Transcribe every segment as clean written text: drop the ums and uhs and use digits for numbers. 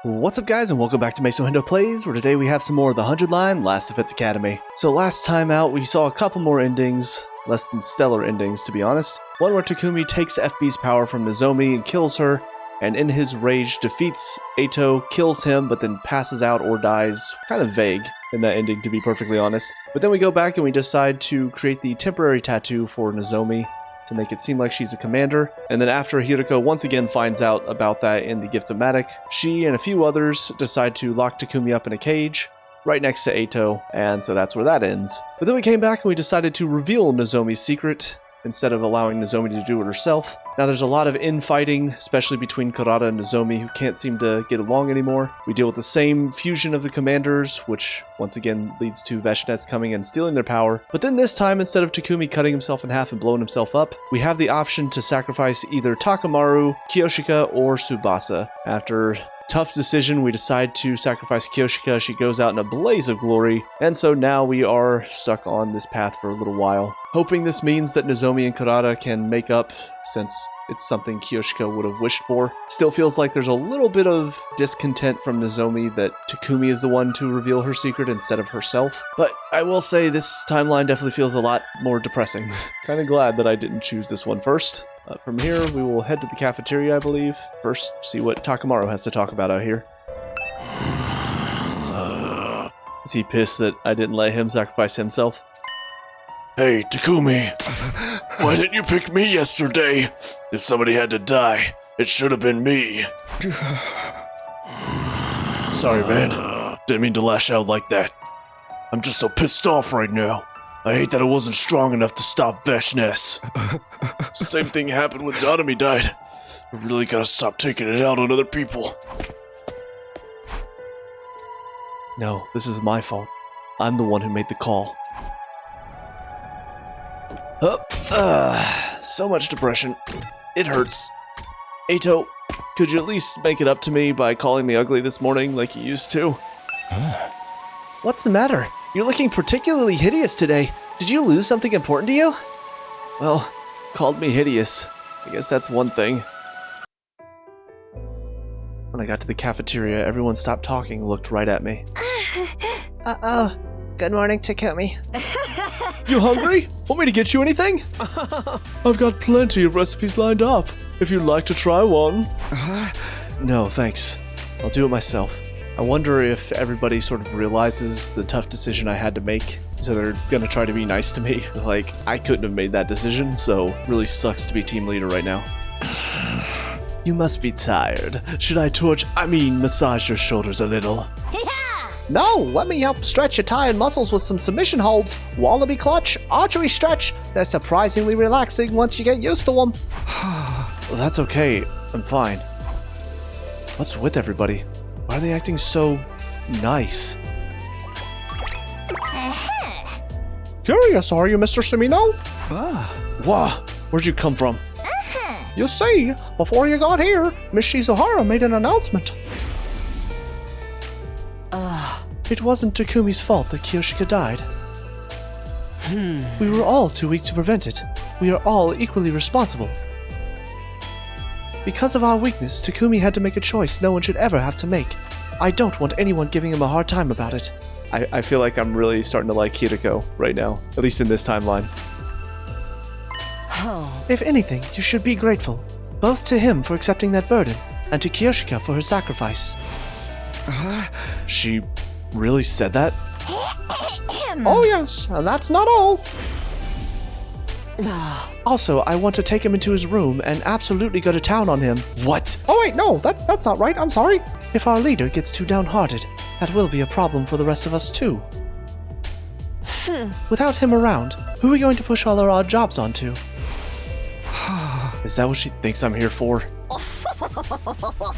What's up guys and welcome back to Mesohendo Plays, where today we have some more of the 100 line Last Defense Academy. So last time out we saw a couple more endings, less than stellar endings to be honest. One where Takumi takes FB's power from Nozomi and kills her, and in his rage defeats Eito, kills him, but then passes out or dies. Kind of vague in that ending to be perfectly honest. But then we go back and we decide to create the temporary tattoo for Nozomi to make it seem like she's a commander. And then after Hiriko once again finds out about that in the Gift-O-Matic, she and a few others decide to lock Takumi up in a cage right next to Eito, and so that's where that ends. But then we came back and we decided to reveal Nozomi's secret instead of allowing Nozomi to do it herself. Now there's a lot of infighting, especially between Kurata and Nozomi, who can't seem to get along anymore. We deal with the same fusion of the commanders, which once again leads to Veshnets coming and stealing their power. But then this time, instead of Takumi cutting himself in half and blowing himself up, we have the option to sacrifice either Takamaru, Kyoshika, or Tsubasa. After tough decision, we decide to sacrifice Kyoshika. She goes out in a blaze of glory, and so now we are stuck on this path for a little while. Hoping this means that Nozomi and Kurata can make up, since it's something Kyoshika would have wished for. Still feels like there's a little bit of discontent from Nozomi that Takumi is the one to reveal her secret instead of herself. But I will say this timeline definitely feels a lot more depressing. Kinda glad that I didn't choose this one first. From here, we will head to the cafeteria, I believe. First, see what Takamaru has to talk about out here. Is he pissed that I didn't let him sacrifice himself? Hey, Takumi. Why didn't you pick me yesterday? If somebody had to die, it should have been me. Sorry, man. Didn't mean to lash out like that. I'm just so pissed off right now. I hate that I wasn't strong enough to stop Veshness. Same thing happened when Donami died. I really gotta stop taking it out on other people. No, this is my fault. I'm the one who made the call. So much depression. It hurts. Eito, could you at least make it up to me by calling me ugly this morning like you used to? What's the matter? You're looking particularly hideous today. Did you lose something important to you? Well, called me hideous. I guess that's one thing. When I got to the cafeteria, everyone stopped talking and looked right at me. Uh-oh. Good morning, Takumi. You hungry? Want me to get you anything? I've got plenty of recipes lined up, if you'd like to try one. No, thanks. I'll do it myself. I wonder if everybody sort of realizes the tough decision I had to make, so they're gonna try to be nice to me. Like, I couldn't have made that decision, so it really sucks to be team leader right now. You must be tired. Should I massage your shoulders a little? No, let me help stretch your tired muscles with some submission holds. Wallaby clutch, archery stretch. They're surprisingly relaxing once you get used to them. Well, that's okay. I'm fine. What's with everybody? Why are they acting so nice? Curious, are you, Mr. Sumino? Wow, where'd you come from? You see, before you got here, Miss Shizuhara made an announcement. It wasn't Takumi's fault that Kyoshika died. We were all too weak to prevent it. We are all equally responsible. Because of our weakness, Takumi had to make a choice no one should ever have to make. I don't want anyone giving him a hard time about it. I feel like I'm really starting to like Hiriko right now, at least in this timeline. If anything, you should be grateful, both to him for accepting that burden, and to Kyoshika for her sacrifice. She really said that? Oh yes, and that's not all. Also, I want to take him into his room and absolutely go to town on him. What? Oh wait, no, that's not right, I'm sorry. If our leader gets too downhearted, that will be a problem for the rest of us too. Without him around, who are we going to push all our odd jobs onto? Is that what she thinks I'm here for?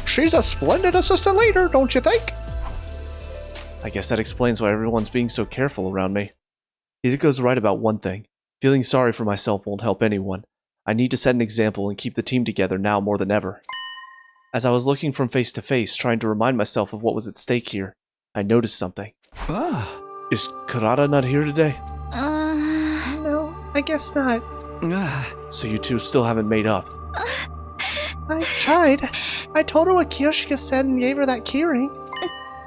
She's a splendid assistant leader, don't you think? I guess that explains why everyone's being so careful around me. Hiriko's right about one thing. Feeling sorry for myself won't help anyone. I need to set an example and keep the team together now more than ever. As I was looking from face to face, trying to remind myself of what was at stake here, I noticed something. Is Kurata not here today? No, I guess not. So you two still haven't made up. I tried. I told her what Kyoshika said and gave her that keyring.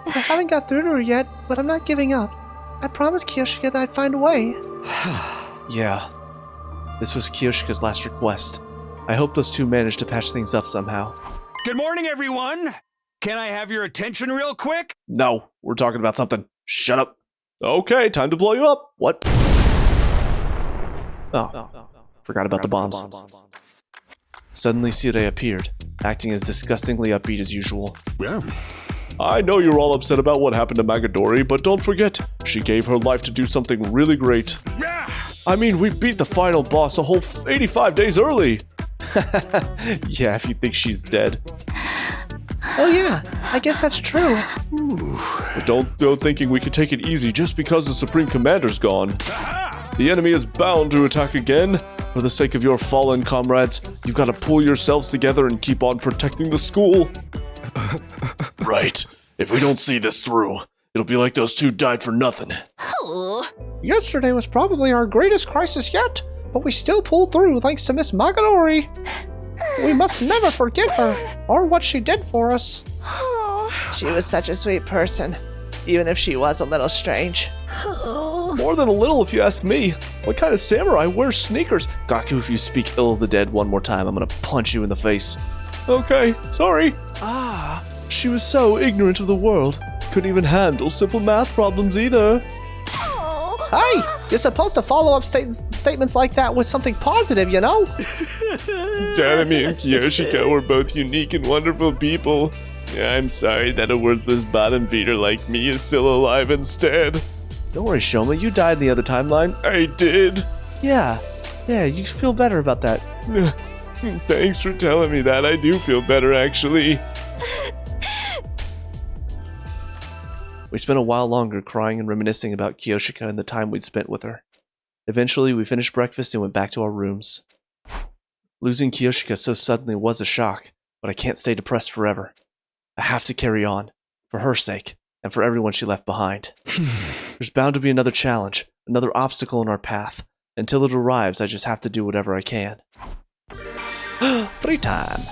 I haven't got through to her yet, but I'm not giving up. I promised Kyoshika that I'd find a way. Yeah. This was Kyoshika's last request. I hope those two managed to patch things up somehow. Good morning, everyone! Can I have your attention real quick? No, we're talking about something. Shut up. Okay, time to blow you up. What? Oh, forgot about the bombs. Suddenly Sirei appeared, acting as disgustingly upbeat as usual. Yeah. I know you're all upset about what happened to Magadori, but don't forget, she gave her life to do something really great. Yeah. I mean, we beat the final boss a whole 85 days early. Yeah, if you think she's dead. Oh yeah, I guess that's true. But don't go thinking we can take it easy just because the Supreme Commander's gone. The enemy is bound to attack again. For the sake of your fallen comrades, you've got to pull yourselves together and keep on protecting the school. Right. If we don't see this through, it'll be like those two died for nothing. Yesterday was probably our greatest crisis yet, but we still pulled through thanks to Miss Magadori. We must never forget her, or what she did for us. She was such a sweet person, even if she was a little strange. More than a little, if you ask me. What kind of samurai wears sneakers? Gaku, if you speak ill of the dead one more time, I'm gonna punch you in the face. Okay, sorry. She was so ignorant of the world. Couldn't even handle simple math problems either. Hey, you're supposed to follow up statements like that with something positive, you know? Danami and Kyoshika were both unique and wonderful people. I'm sorry that a worthless bottom feeder like me is still alive instead. Don't worry, Shoma, you died in the other timeline. I did. Yeah, you feel better about that. Thanks for telling me that. I do feel better, actually. We spent a while longer crying and reminiscing about Kyoshika and the time we'd spent with her. Eventually, we finished breakfast and went back to our rooms. Losing Kyoshika so suddenly was a shock, but I can't stay depressed forever. I have to carry on, for her sake, and for everyone she left behind. There's bound to be another challenge, another obstacle in our path. Until it arrives, I just have to do whatever I can. Free time!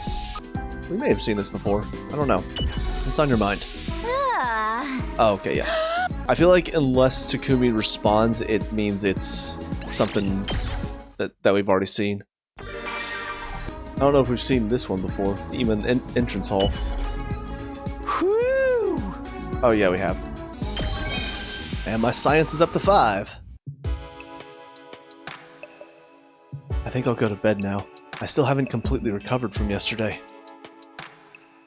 We may have seen this before. I don't know. What's on your mind? Oh, okay, yeah. I feel like unless Takumi responds, it means it's something that we've already seen. I don't know if we've seen this one before. Even entrance hall. Whew. Oh yeah, we have. And my science is up to 5. I think I'll go to bed now. I still haven't completely recovered from yesterday.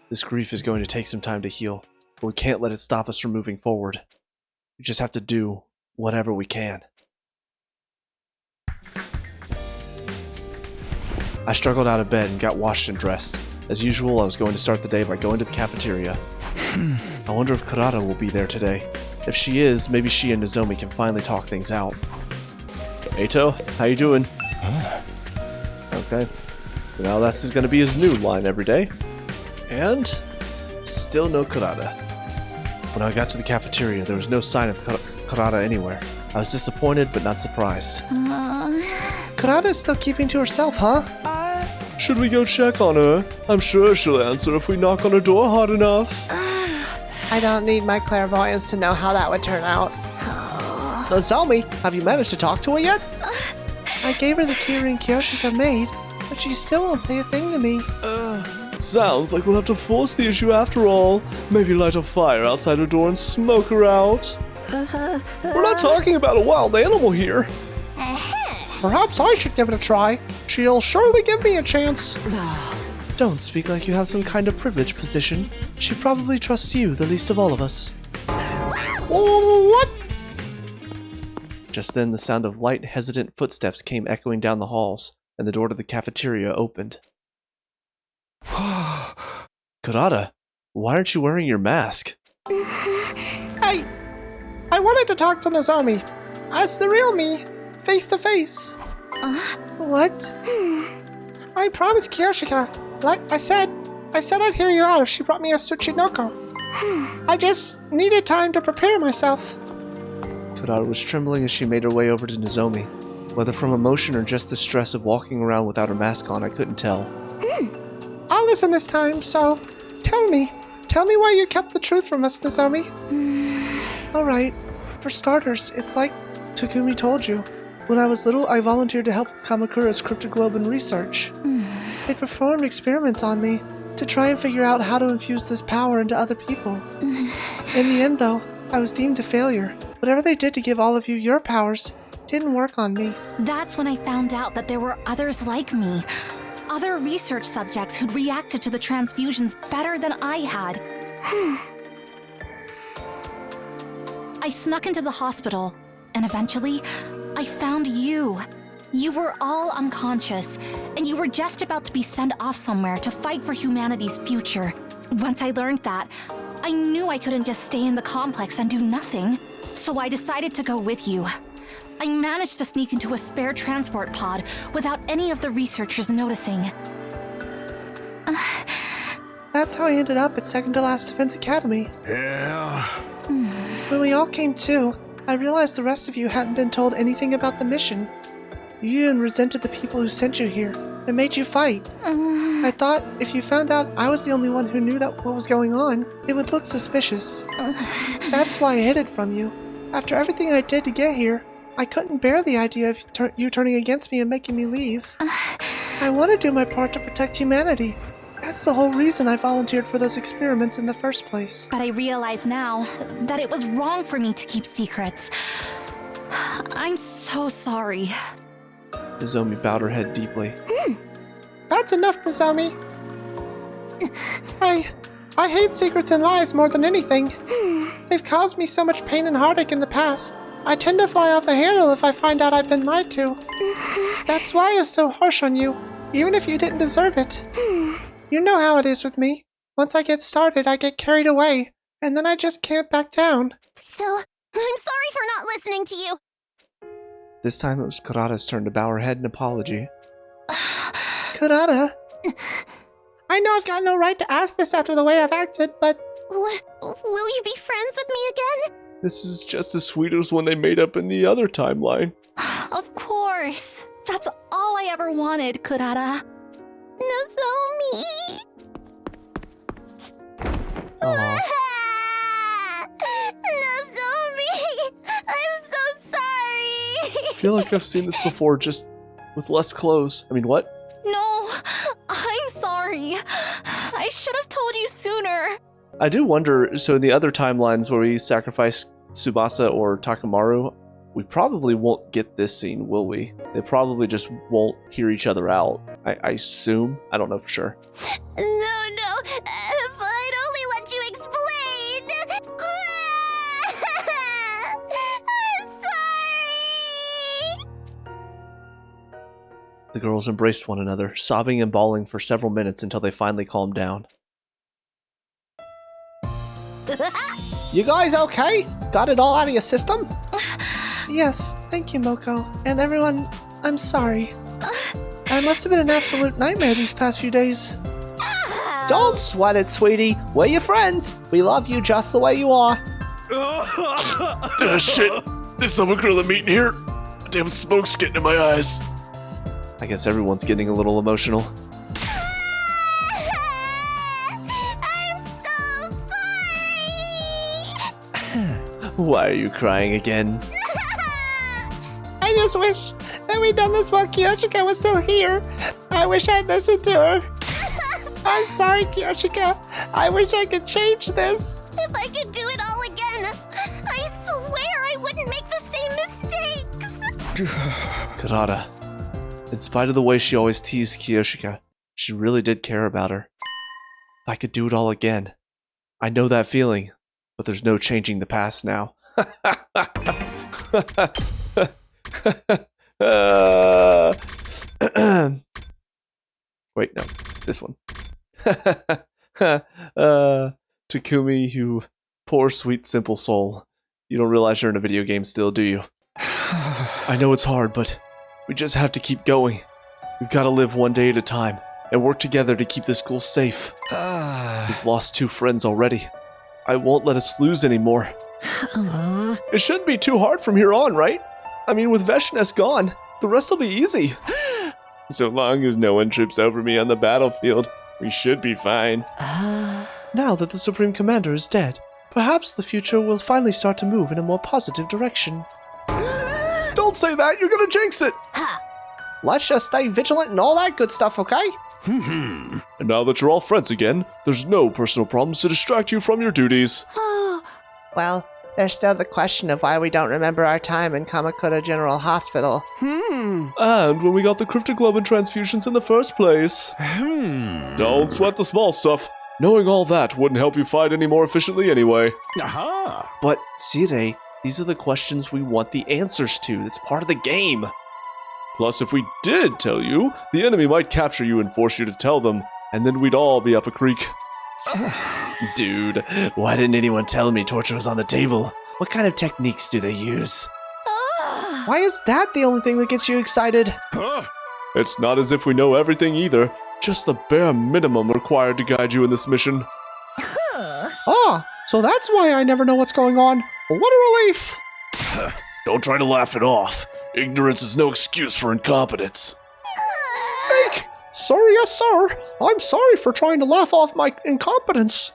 This grief is going to take some time to heal, but we can't let it stop us from moving forward. We just have to do whatever we can. I struggled out of bed and got washed and dressed. As usual, I was going to start the day by going to the cafeteria. I wonder if Kurata will be there today. If she is, maybe she and Nozomi can finally talk things out. Eito, how you doing? Okay. So now that's going to be his new line every day. And still no Kurata. When I got to the cafeteria, there was no sign of Kurata anywhere. I was disappointed, but not surprised. Kurata is still keeping to herself, huh? Should we go check on her? I'm sure she'll answer if we knock on her door hard enough. I don't need my clairvoyance to know how that would turn out. Nozomi, have you managed to talk to her yet? I gave her the keyring Kyoshika made, but she still won't say a thing to me. Sounds like we'll have to force the issue after all. Maybe light a fire outside her door and smoke her out. We're not talking about a wild animal here. Perhaps I should give it a try. She'll surely give me a chance. Don't speak like you have some kind of privileged position. She probably trusts you the least of all of us. What? Just then, the sound of light, hesitant footsteps came echoing down the halls, and the door to the cafeteria opened. Kurata, why aren't you wearing your mask? I wanted to talk to Nozomi. As the real me, face to face. What? I promised Kyoshika. Like I said I'd hear you out if she brought me a Tsuchinoko. I just needed time to prepare myself. Kurata was trembling as she made her way over to Nozomi. Whether from emotion or just the stress of walking around without her mask on, I couldn't tell. I'll listen this time, so tell me why you kept the truth from us, Nozomi. Alright, for starters, it's like Takumi told you. When I was little, I volunteered to help Kamakura's cryptoglobin research. They performed experiments on me to try and figure out how to infuse this power into other people. In the end, though, I was deemed a failure. Whatever they did to give all of you your powers didn't work on me. That's when I found out that there were others like me. Other research subjects who'd reacted to the transfusions better than I had. I snuck into the hospital, and eventually, I found you. You were all unconscious, and you were just about to be sent off somewhere to fight for humanity's future. Once I learned that, I knew I couldn't just stay in the complex and do nothing, so I decided to go with you. I managed to sneak into a spare transport pod without any of the researchers noticing. That's how I ended up at second to last Defense Academy. Yeah. When we all came to, I realized the rest of you hadn't been told anything about the mission. You even resented the people who sent you here and made you fight. I thought if you found out I was the only one who knew what was going on, it would look suspicious. That's why I hid it from you. After everything I did to get here, I couldn't bear the idea of you turning against me and making me leave. I want to do my part to protect humanity. That's the whole reason I volunteered for those experiments in the first place. But I realize now that it was wrong for me to keep secrets. I'm so sorry. Nozomi bowed her head deeply. That's enough, Nozomi. I hate secrets and lies more than anything. They've caused me so much pain and heartache in the past. I tend to fly off the handle if I find out I've been lied to. That's why I was so harsh on you, even if you didn't deserve it. You know how it is with me. Once I get started, I get carried away, and then I just can't back down. So, I'm sorry for not listening to you. This time it was Kurata's turn to bow her head in apology. Kurata? I know I've got no right to ask this after the way I've acted, but... Will you be friends with me again? This is just as sweet as when they made up in the other timeline. Of course. That's all I ever wanted, Kurata. Nozomi! Nozomi! I'm so sorry! I feel like I've seen this before, just with less clothes. I mean, what? No, I'm sorry. I should have told you sooner. I do wonder, so in the other timelines where we sacrifice Tsubasa or Takamaru, we probably won't get this scene, will we? They probably just won't hear each other out. I assume. I don't know for sure. No. If I'd only let you explain! I'm sorry! The girls embraced one another, sobbing and bawling for several minutes until they finally calmed down. You guys okay? Got it all out of your system? Yes, thank you, Moko. And everyone, I'm sorry. I must have been an absolute nightmare these past few days. Don't sweat it, sweetie. We're your friends. We love you just the way you are. Shit. There's some gorilla meat in here. Damn smoke's getting in my eyes. I guess everyone's getting a little emotional. I'm so sorry! Why are you crying again? I just wish that we'd done this while Kyoshika was still here. I wish I'd listened to her. I'm sorry, Kyoshika. I wish I could change this. If I could do it all again, I swear I wouldn't make the same mistakes! Kurata, in spite of the way she always teased Kyoshika, she really did care about her. If I could do it all again. I know that feeling, but there's no changing the past now. Wait, no, this one. Takumi, you poor, sweet, simple soul. You don't realize you're in a video game still, do you? I know it's hard, but we just have to keep going. We've got to live one day at a time and work together to keep this school safe. We've lost 2 friends already. I won't let us lose any more. It shouldn't be too hard from here on, right? I mean, with Veshness gone, the rest will be easy. So long as no one trips over me on the battlefield, We should be fine. Now that the Supreme Commander is dead, perhaps the future will finally start to move in a more positive direction. Don't say that, you're gonna jinx it! Let's just stay vigilant and all that good stuff, okay? And now that you're all friends again, there's no personal problems to distract you from your duties. Well, there's still the question of why we don't remember our time in Kamakura General Hospital. And when we got the cryptoglobin transfusions in the first place. Don't sweat the small stuff. Knowing all that wouldn't help you fight any more efficiently anyway. Aha! But, Sire, these are the questions we want the answers to. That's part of the game. Plus, if we did tell you, the enemy might capture you and force you to tell them, and then we'd all be up a creek. Dude, why didn't anyone tell me torture was on the table? What kind of techniques do they use? Why is that the only thing that gets you excited? Huh? It's not as if we know everything either, just the bare minimum required to guide you in this mission. Oh, so that's why I never know what's going on. Well, what a relief! Don't try to laugh it off. Ignorance is no excuse for incompetence. Sorry, yes, sir. I'm sorry for trying to laugh off my incompetence.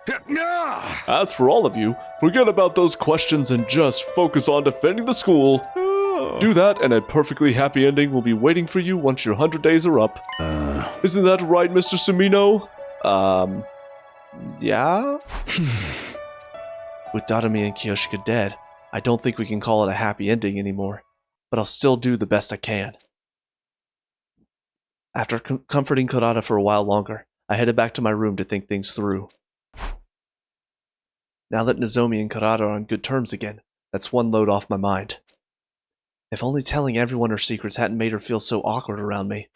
As for all of you, forget about those questions and just focus on defending the school. Do that, and a perfectly happy ending will be waiting for you once your 100 days are up. Isn't that right, Mr. Sumino? Yeah? With Dadami and Kyoshika dead, I don't think we can call it a happy ending anymore, but I'll still do the best I can. After comforting Kurata for a while longer, I headed back to my room to think things through. Now that Nozomi and Kurata are on good terms again, that's one load off my mind. If only telling everyone her secrets hadn't made her feel so awkward around me.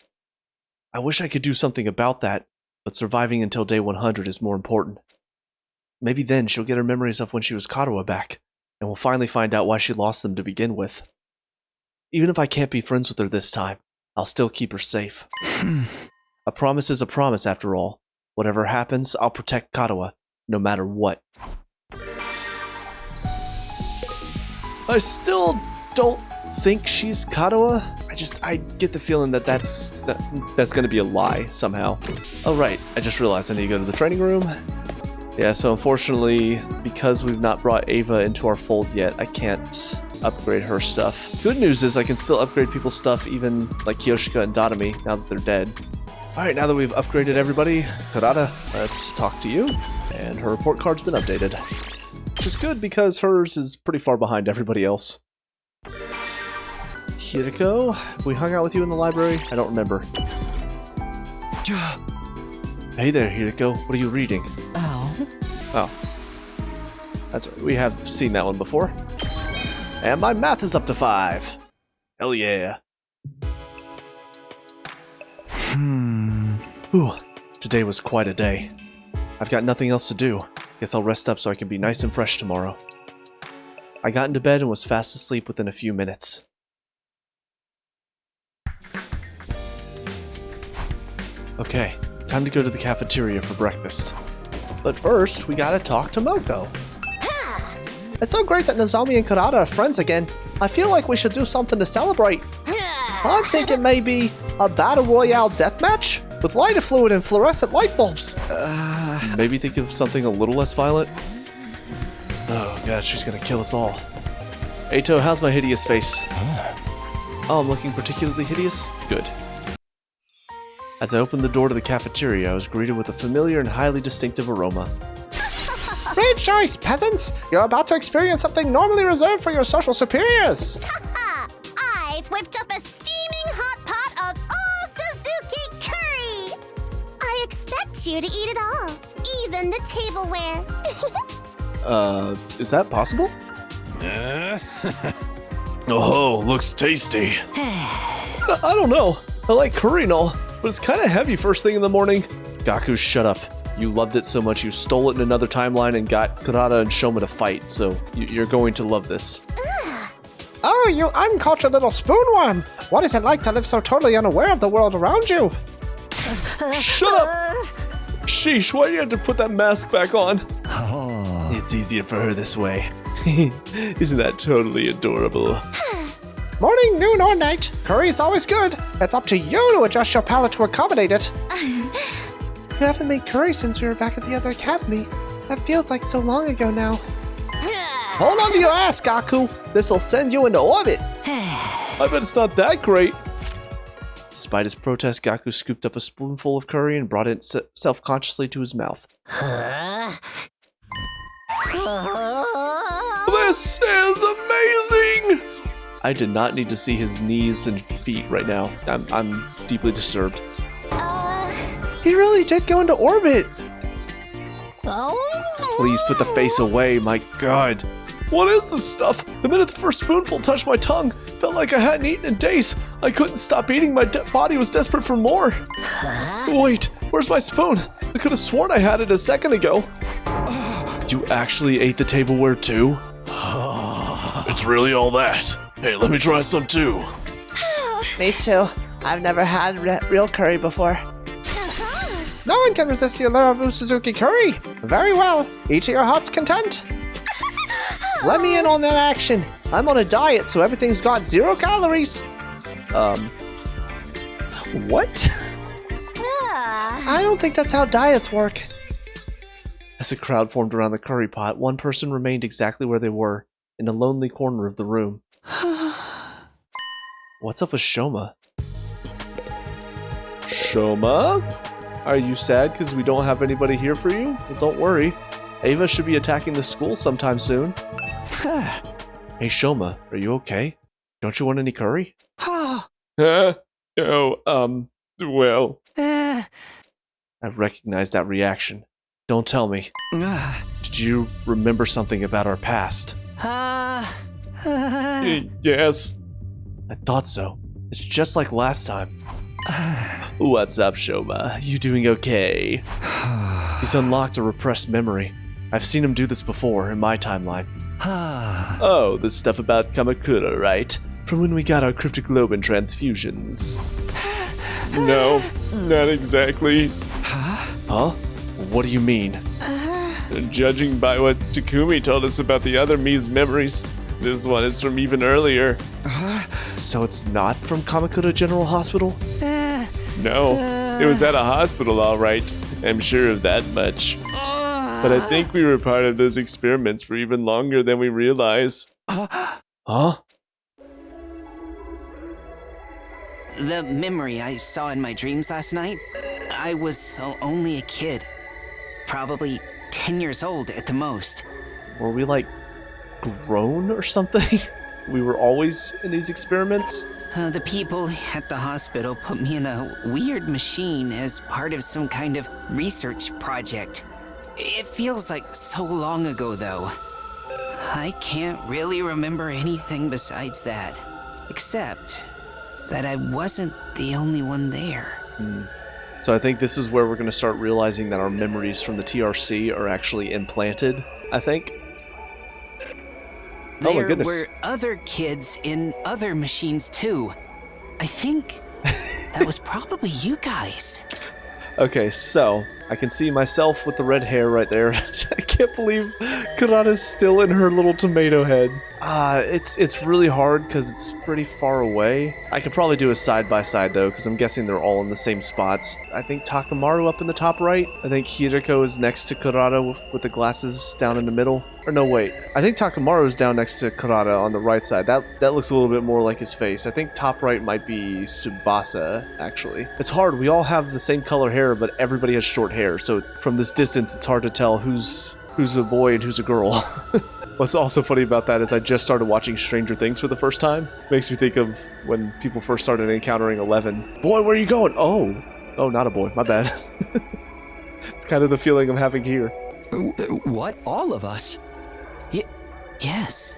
I wish I could do something about that, but surviving until day 100 is more important. Maybe then she'll get her memories of when she was Katawa back, and we'll finally find out why she lost them to begin with. Even if I can't be friends with her this time, I'll still keep her safe. A promise is a promise after all. Whatever happens, I'll protect Katawa, no matter what. I still don't think she's Katawa. I get the feeling that that's gonna be a lie somehow. Oh right, I just realized I need to go to the training room. Yeah, so unfortunately, because we've not brought Ava into our fold yet, I can't upgrade her stuff. Good news is I can still upgrade people's stuff, even like Kyoshika and Dadami, now that they're dead. Alright, now that we've upgraded everybody, Kurata, let's talk to you. And her report card's been updated. Which is good because hers is pretty far behind everybody else. Hiriko, we hung out with you in the library? I don't remember. Hey there, Hiriko. What are you reading? Oh. That's right. We have seen that one before. And my math is up to 5. Hell yeah. Whew. Today was quite a day. I've got nothing else to do. Guess I'll rest up so I can be nice and fresh tomorrow. I got into bed and was fast asleep within a few minutes. Okay, time to go to the cafeteria for breakfast. But first, we gotta talk to Moko. It's so great that Nozomi and Kurata are friends again. I feel like we should do something to celebrate. I'm thinking maybe a battle royale deathmatch with lighter fluid and fluorescent light bulbs. Maybe think of something a little less violent. Oh god, she's gonna kill us all. Eito, how's my hideous face? Oh, I'm looking particularly hideous? Good. As I opened the door to the cafeteria, I was greeted with a familiar and highly distinctive aroma. Rejoice, peasants! You're about to experience something normally reserved for your social superiors! I've whipped up a steaming hot pot of all Suzuki curry! I expect you to eat it all, even the tableware. Is that possible? Oh, looks tasty. I don't know. I like curry and all, but it's kind of heavy first thing in the morning. Gaku, shut up. You loved it so much you stole it in another timeline and got Kurata and Shoma to fight, so you're going to love this. Oh, you uncultured little spoonworm! What is it like to live so totally unaware of the world around you? Shut up! Sheesh, why do you have to put that mask back on? It's easier for her this way. Isn't that totally adorable? Morning, noon, or night, curry's always good. It's up to you to adjust your palate to accommodate it. You haven't made curry since we were back at the other academy. That feels like so long ago now. Hold on to your ass, Gaku. This'll send you into orbit. I bet it's not that great. Despite his protest, Gaku scooped up a spoonful of curry and brought it self-consciously to his mouth. This is amazing! I did not need to see his knees and feet right now. I'm deeply disturbed. He really did go into orbit. Please put the face away, my god. What is this stuff? The minute the first spoonful touched my tongue, felt like I hadn't eaten in days. I couldn't stop eating. My body was desperate for more. Wait, where's my spoon? I could have sworn I had it a second ago. You actually ate the tableware too? It's really all that. Hey, let me try some too. Me too. I've never had real curry before. No one can resist the allure of Suzuki curry. Very well. Eat to your heart's content. Let me in on that action. I'm on a diet, so everything's got 0 calories. What? I don't think that's how diets work. As a crowd formed around the curry pot, one person remained exactly where they were, in a lonely corner of the room. What's up with Shoma? Shoma? Are you sad because we don't have anybody here for you? Well, don't worry. Ava should be attacking the school sometime soon. Hey Shoma, are you okay? Don't you want any curry? Well. I recognize that reaction. Don't tell me. Did you remember something about our past? Yes. I thought so. It's just like last time. What's up, Shoma? You doing okay? He's unlocked a repressed memory. I've seen him do this before in my timeline. Oh, the stuff about Kamakura, right? From when we got our cryptoglobin transfusions. No, not exactly. Huh? What do you mean? Judging by what Takumi told us about the other Mii's memories, this one is from even earlier. So it's not from Kamakura General Hospital? No, it was at a hospital, all right. I'm sure of that much. But I think we were part of those experiments for even longer than we realize. Huh? The memory I saw in my dreams last night, I was only a kid. Probably 10 years old at the most. Were we like grown or something? We were always in these experiments? The people at the hospital put me in a weird machine as part of some kind of research project. It feels like so long ago, though. I can't really remember anything besides that, except that I wasn't the only one there. So I think this is where we're going to start realizing that our memories from the TRC are actually implanted, I think. Oh my goodness. There were other kids in other machines too. I think that was probably you guys. Okay, so I can see myself with the red hair right there. I can't believe Kurata's still in her little tomato head. It's really hard because it's pretty far away. I could probably do a side-by-side though, because I'm guessing they're all in the same spots. I think Takamaru up in the top right. I think Hiriko is next to Kurata with the glasses down in the middle. Or no, wait. I think Takamaru is down next to Kurata on the right side. That looks a little bit more like his face. I think top right might be Tsubasa, actually. It's hard. We all have the same color hair, but everybody has short hair. So from this distance, it's hard to tell who's a boy and who's a girl. What's also funny about that is I just started watching Stranger Things for the first time. Makes me think of when people first started encountering Eleven. Boy, where are you going? Oh, not a boy. My bad. It's kind of the feeling I'm having here. What? All of us? Yes.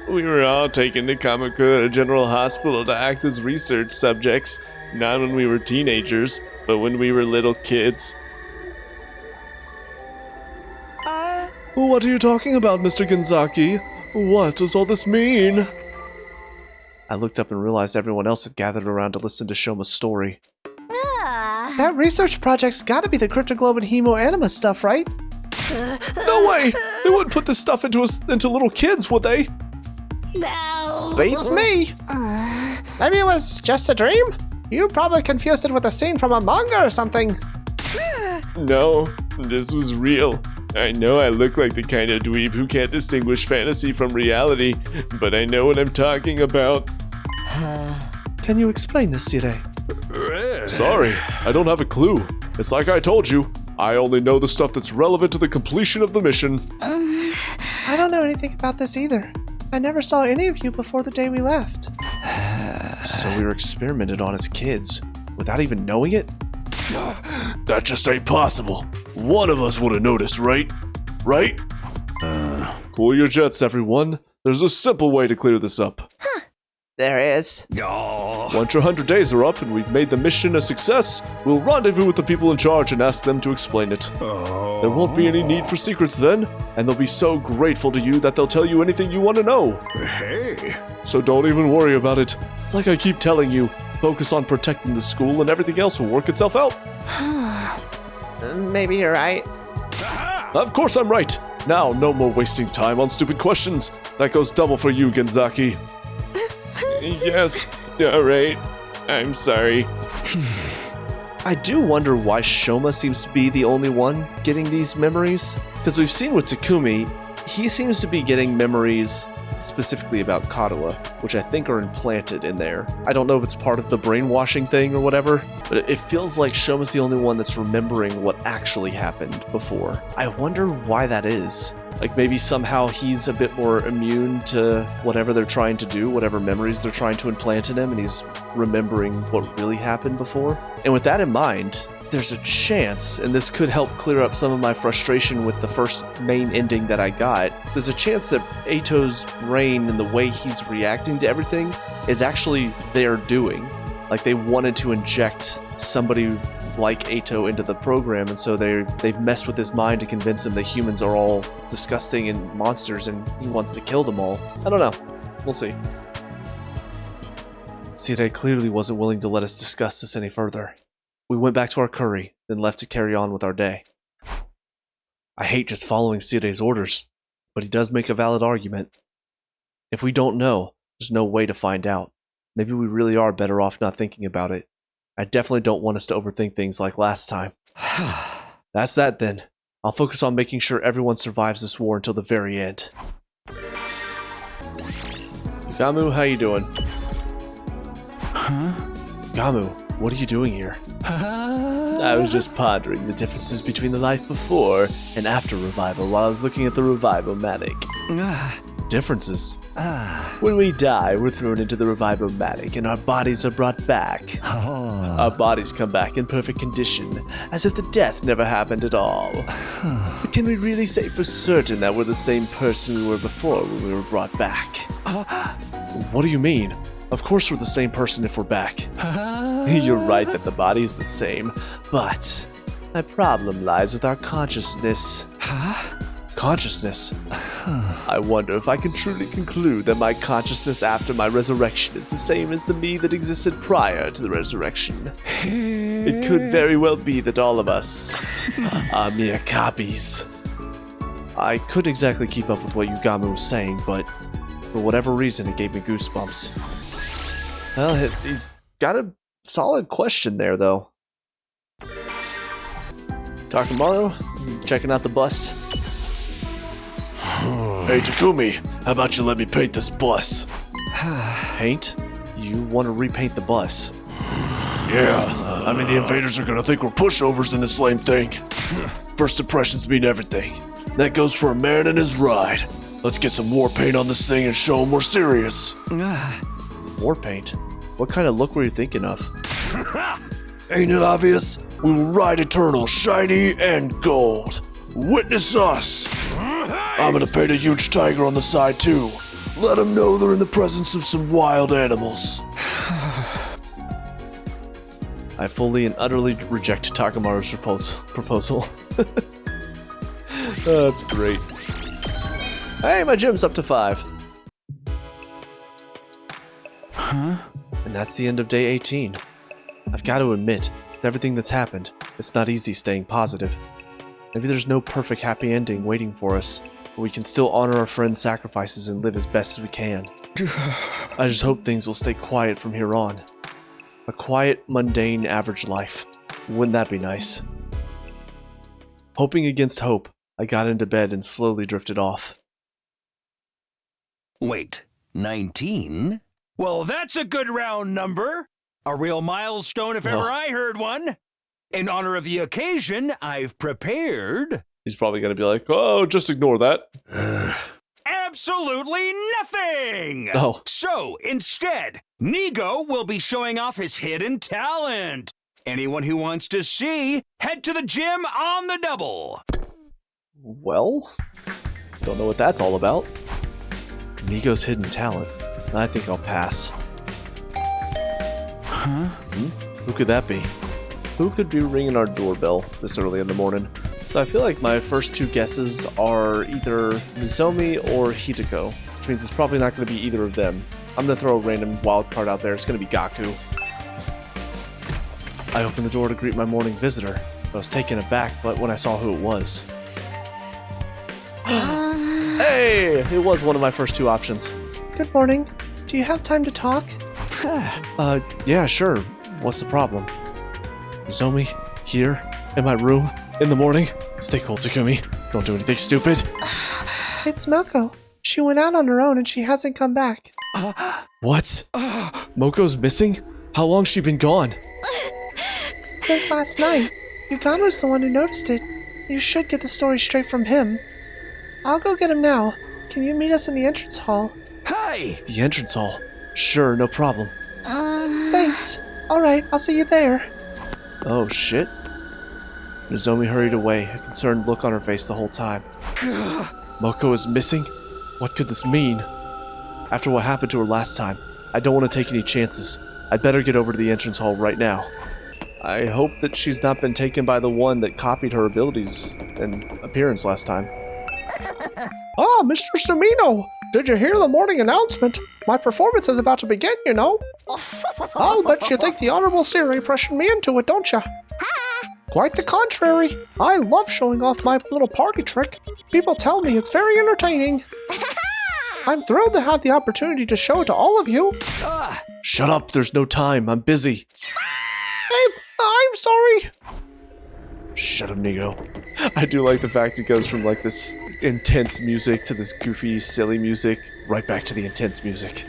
We were all taken to Kamakura General Hospital to act as research subjects, not when we were teenagers, but when we were little kids. What are you talking about, Mr. Gonzaki? What does all this mean? I looked up and realized everyone else had gathered around to listen to Shoma's story. That research project's gotta be the cryptoglobin hemoanima stuff, right? No way! They wouldn't put this stuff into little kids, would they? No. Beats me. Maybe it was just a dream? You probably confused it with a scene from a manga or something. No, this was real. I know I look like the kind of dweeb who can't distinguish fantasy from reality, but I know what I'm talking about. Can you explain this, Sire? Sorry, I don't have a clue. It's like I told you, I only know the stuff that's relevant to the completion of the mission. I don't know anything about this either. I never saw any of you before the day we left. So we were experimented on as kids, without even knowing it? That just ain't possible. One of us would have noticed, right? Right? Cool your jets, everyone. There's a simple way to clear this up. There is. Once your 100 days are up and we've made the mission a success, we'll rendezvous with the people in charge and ask them to explain it. There won't be any need for secrets then, and they'll be so grateful to you that they'll tell you anything you want to know. Hey. So don't even worry about it. It's like I keep telling you, focus on protecting the school and everything else will work itself out. Maybe you're right. Of course I'm right. Now, no more wasting time on stupid questions. That goes double for you, Genzaki. Yes, you're right. I'm sorry. I do wonder why Shoma seems to be the only one getting these memories. Because we've seen with Takumi, he seems to be getting memories specifically about Kadoa, which I think are implanted in there. I don't know if it's part of the brainwashing thing or whatever, but it feels like Shoma's the only one that's remembering what actually happened before. I wonder why that is. Like maybe somehow he's a bit more immune to whatever they're trying to do, whatever memories they're trying to implant in him, and he's remembering what really happened before. And with that in mind, there's a chance, and this could help clear up some of my frustration with the first main ending that I got, there's a chance that Eito's brain and the way he's reacting to everything is actually their doing. Like they wanted to inject somebody like Eito into the program, and so they've messed with his mind to convince him that humans are all disgusting and monsters and he wants to kill them all. I don't know. We'll see. Sire clearly wasn't willing to let us discuss this any further. We went back to our curry, then left to carry on with our day. I hate just following Sire's orders, but he does make a valid argument. If we don't know, there's no way to find out. Maybe we really are better off not thinking about it. I definitely don't want us to overthink things like last time. That's that then. I'll focus on making sure everyone survives this war until the very end. Gamu, how you doing? Huh? Gamu, what are you doing here? I was just pondering the differences between the life before and after revival while I was looking at the revival-matic. Differences? When we die, we're thrown into the revival-matic and our bodies are brought back. Our bodies come back in perfect condition, as if the death never happened at all. But can we really say for certain that we're the same person we were before when we were brought back? What do you mean? Of course we're the same person if we're back. You're right that the body is the same, but my problem lies with our consciousness. Consciousness? I wonder if I can truly conclude that my consciousness after my resurrection is the same as the me that existed prior to the resurrection. It could very well be that all of us are mere copies. I couldn't exactly keep up with what Yugamu was saying, but for whatever reason it gave me goosebumps. Well, he's got a solid question there, though. Takamaru, checking out the bus? Hey Takumi, how about you let me paint this bus? Paint? You want to repaint the bus? Yeah, I mean the invaders are gonna think we're pushovers in this lame thing. First impressions mean everything. That goes for a man and his ride. Let's get some war paint on this thing and show them we're serious. War paint? What kind of look were you thinking of? Ain't it obvious? We will ride eternal, shiny and gold. Witness us! I'm gonna paint a huge tiger on the side too. Let them know they're in the presence of some wild animals. I fully and utterly reject Takamaru's proposal. Oh, that's great. Hey, my gym's up to 5. Huh? And that's the end of day 18. I've got to admit, with everything that's happened, it's not easy staying positive. Maybe there's no perfect happy ending waiting for us, but we can still honor our friends' sacrifices and live as best as we can. I just hope things will stay quiet from here on. A quiet, mundane, average life. Wouldn't that be nice? Hoping against hope, I got into bed and slowly drifted off. Wait, 19? Well, that's a good round number. A real milestone if ever I heard one. In honor of the occasion, I've prepared... He's probably going to be like, oh, just ignore that. Absolutely nothing! Oh. So, instead, Nigo will be showing off his hidden talent. Anyone who wants to see, head to the gym on the double. Well, don't know what that's all about. Nigo's hidden talent. I think I'll pass. Huh? Who could that be? Who could be ringing our doorbell this early in the morning? So I feel like my first two guesses are either Nozomi or Hideko, which means it's probably not going to be either of them. I'm going to throw a random wild card out there. It's going to be Gaku. I opened the door to greet my morning visitor. I was taken aback, but when I saw who it was... Hey! It was one of my first two options. Good morning. Do you have time to talk? Yeah, sure. What's the problem? Nozomi, here, in my room, in the morning. Stay cool, Takumi. Don't do anything stupid. It's Moko. She went out on her own and she hasn't come back. What? Moko's missing? How long's she been gone? Since last night. Yugamo's the one who noticed it. You should get the story straight from him. I'll go get him now. Can you meet us in the entrance hall? Hey! The entrance hall? Sure, no problem. Thanks. Alright, I'll see you there. Oh, shit. Nozomi hurried away, a concerned look on her face the whole time. Moko is missing? What could this mean? After what happened to her last time, I don't want to take any chances. I'd better get over to the entrance hall right now. I hope that she's not been taken by the one that copied her abilities and appearance last time. Ah, Mr. Sumino! Did you hear the morning announcement? My performance is about to begin, you know. I'll bet you think the Honorable Siri pressured me into it, don't you? Quite the contrary. I love showing off my little party trick. People tell me it's very entertaining. I'm thrilled to have the opportunity to show it to all of you. Shut up, there's no time, I'm busy. I'm sorry. Shut up, Nigo. I do like the fact it goes from like this intense music to this goofy, silly music, right back to the intense music.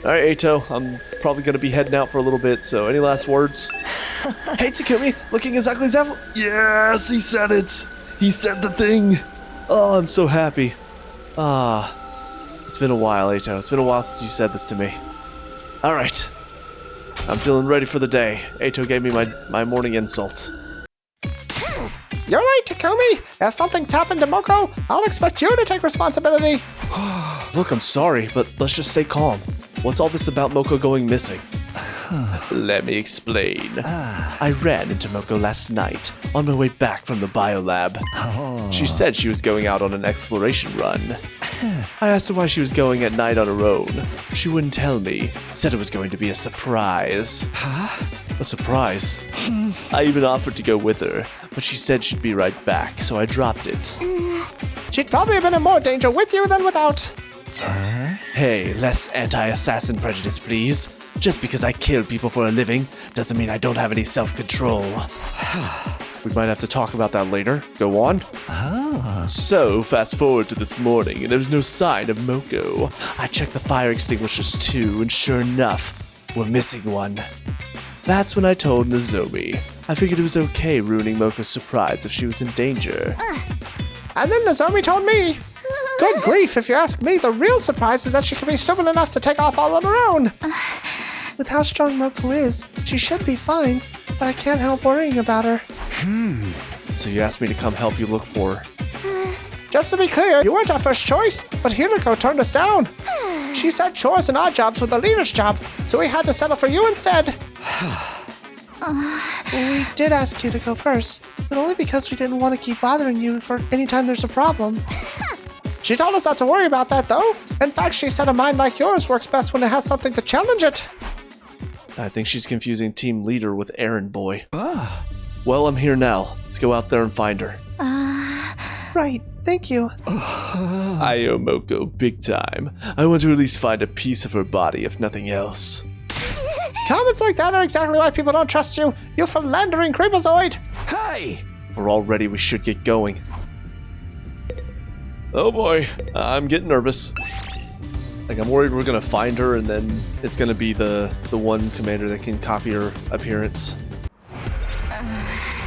Alright, Eito, I'm probably going to be heading out for a little bit, so any last words? Hey, Takumi, looking exactly as ever. Yes, he said it. He said the thing. Oh, I'm so happy. It's been a while, Eito. It's been a while since you said this to me. Alright. I'm feeling ready for the day. Eito gave me my morning insult. You're right, Takumi. If something's happened to Moko, I'll expect you to take responsibility. Look, I'm sorry, but let's just stay calm. What's all this about Moko going missing? Let me explain. I ran into Moko last night on my way back from the biolab. She said she was going out on an exploration run. I asked her why she was going at night on her own. She wouldn't tell me. Said it was going to be a surprise. A surprise? I even offered to go with her, but she said she'd be right back, so I dropped it. She'd probably have been in more danger with you than without. Hey, less anti-assassin prejudice, please. Just because I kill people for a living doesn't mean I don't have any self-control. We might have to talk about that later. Go on. So, fast forward to this morning, and there was no sign of Moko. I checked the fire extinguishers too, and sure enough, we're missing one. That's when I told Nozomi. I figured it was okay ruining Moko's surprise if she was in danger. And then Nozomi told me. Good grief, if you ask me, the real surprise is that she can be stupid enough to take off all on her own. With how strong Moko is, she should be fine, but I can't help worrying about her. So you asked me to come help you look for her. Just to be clear, you weren't our first choice, but Hideko turned us down. She said chores and odd jobs were the leader's job, so we had to settle for you instead. We did ask Hideko first, but only because we didn't want to keep bothering you for any time there's a problem. She told us not to worry about that, though. In fact, she said a mind like yours works best when it has something to challenge it. I think she's confusing team leader with errand boy. Well, I'm here now. Let's go out there and find her. Right, thank you. I owe Moko big time. I want to at least find a piece of her body, if nothing else. Comments like that are exactly why people don't trust you, you philandering creepazoid! Hey! If we're all ready, we should get going. Oh boy. I'm getting nervous. Like, I'm worried we're gonna find her and then it's gonna be the one commander that can copy her appearance.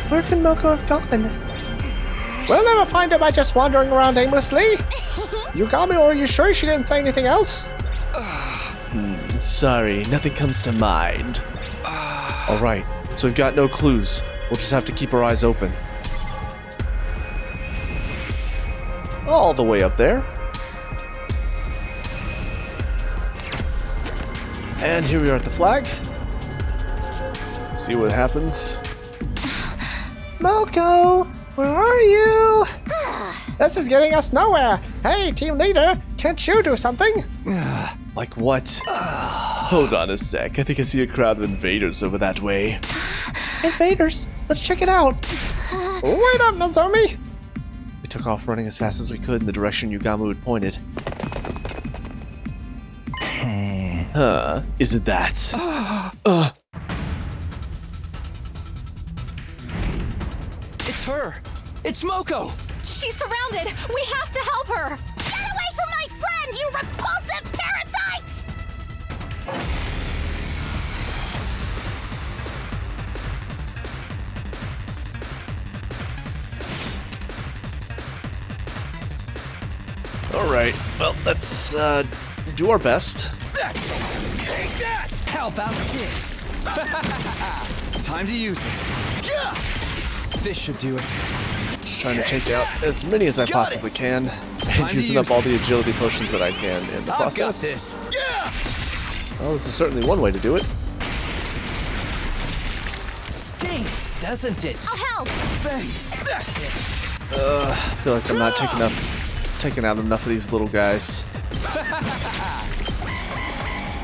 Where can Moko have gone? We'll never find her by just wandering around aimlessly. Yugami, or are you sure she didn't say anything else? Sorry, nothing comes to mind. Alright, so we've got no clues. We'll just have to keep our eyes open. All the way up there. And here we are at the flag. Let's see what happens. Moko, where are you? This is getting us nowhere. Hey, team leader, can't you do something? Like what? Hold on a sec. I think I see a crowd of invaders over that way. Invaders, let's check it out. Wait up, Nozomi. We took off running as fast as we could in the direction Yugami had pointed. Huh, isn't that? It's her! It's Moko! She's surrounded! We have to help her! Get away from my friend, you repulsive parasites! Alright, well, let's do our best. That's it! Take that! How about this? Time to use it. Yeah! This should do it. Trying to take out as many as I possibly can. Time And to using use up all it. the agility potions that I can in the I've got process. this. Yeah! Well, this is certainly one way to do it. Stinks, doesn't it? I'll help! Thanks. That's it. I feel like I'm not taking out enough of these little guys.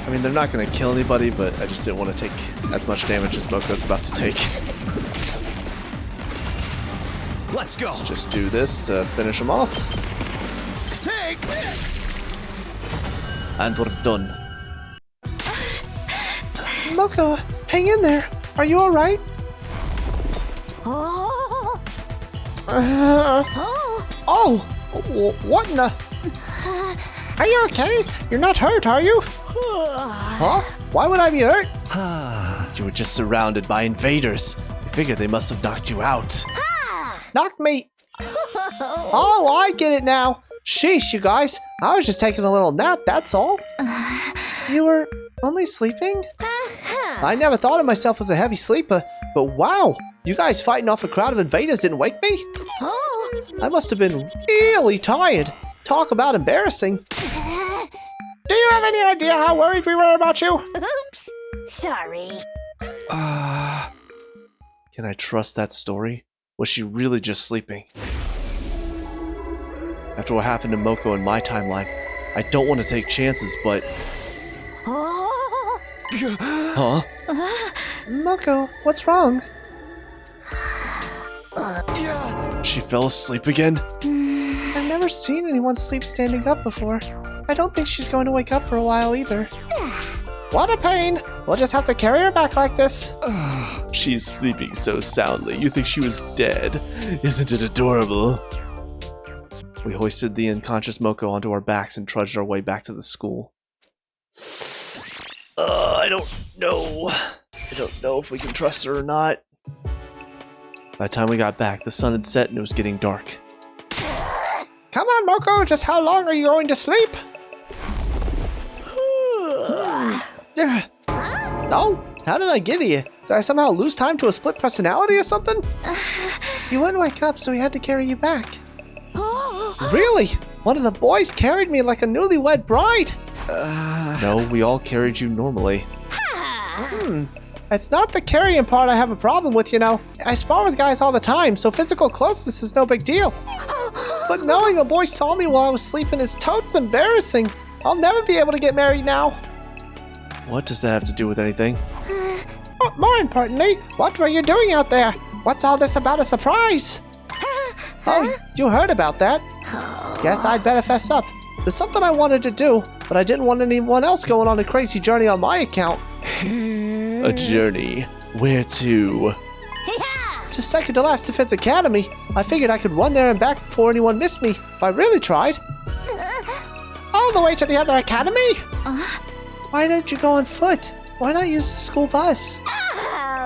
I mean, they're not going to kill anybody, but I just didn't want to take as much damage as Moko's about to take. Let's go. Let's just do this to finish them off. Take this. And we're done. Moko, hang in there. Are you alright? Oh, What in the... Are you okay? You're not hurt, are you? Huh? Why would I be hurt? You were just surrounded by invaders. I figured they must have knocked you out. Knocked me. Oh, I get it now. Sheesh, you guys. I was just taking a little nap, that's all. You were only sleeping? I never thought of myself as a heavy sleeper, but wow, you guys fighting off a crowd of invaders didn't wake me? I must have been really tired. Talk about embarrassing. Do you have any idea how worried we were about you? oops. Sorry. Can I trust that story? Was she really just sleeping? After what happened to Moko in my timeline, I don't want to take chances, but... Oh, Huh? Moko, what's wrong? She fell asleep again? I've never seen anyone sleep standing up before. I don't think she's going to wake up for a while either. What a pain! We'll just have to carry her back like this. She's sleeping so soundly, you think she was dead. Isn't it adorable? We hoisted the unconscious Moko onto our backs and trudged our way back to the school. I don't know. I don't know if we can trust her or not. By the time we got back, the sun had set and it was getting dark. Come on, Moko, just how long are you going to sleep? Oh, how did I get here? Did I somehow lose time to a split personality or something? You wouldn't wake up, so we had to carry you back. Really? One of the boys carried me like a newlywed bride. No, we all carried you normally. It's not the carrying part I have a problem with, you know. I spar with guys all the time, so physical closeness is no big deal. But knowing a boy saw me while I was sleeping is totes embarrassing. I'll never be able to get married now. What does that have to do with anything? More importantly, what were you doing out there? What's all this about a surprise? Oh, you heard about that. Guess I'd better fess up. There's something I wanted to do, but I didn't want anyone else going on a crazy journey on my account. A journey. Where to? To second to last Defense Academy. I figured I could run there and back before anyone missed me if I really tried. All the way to the other academy? Why didn't you go on foot? Why not use the school bus?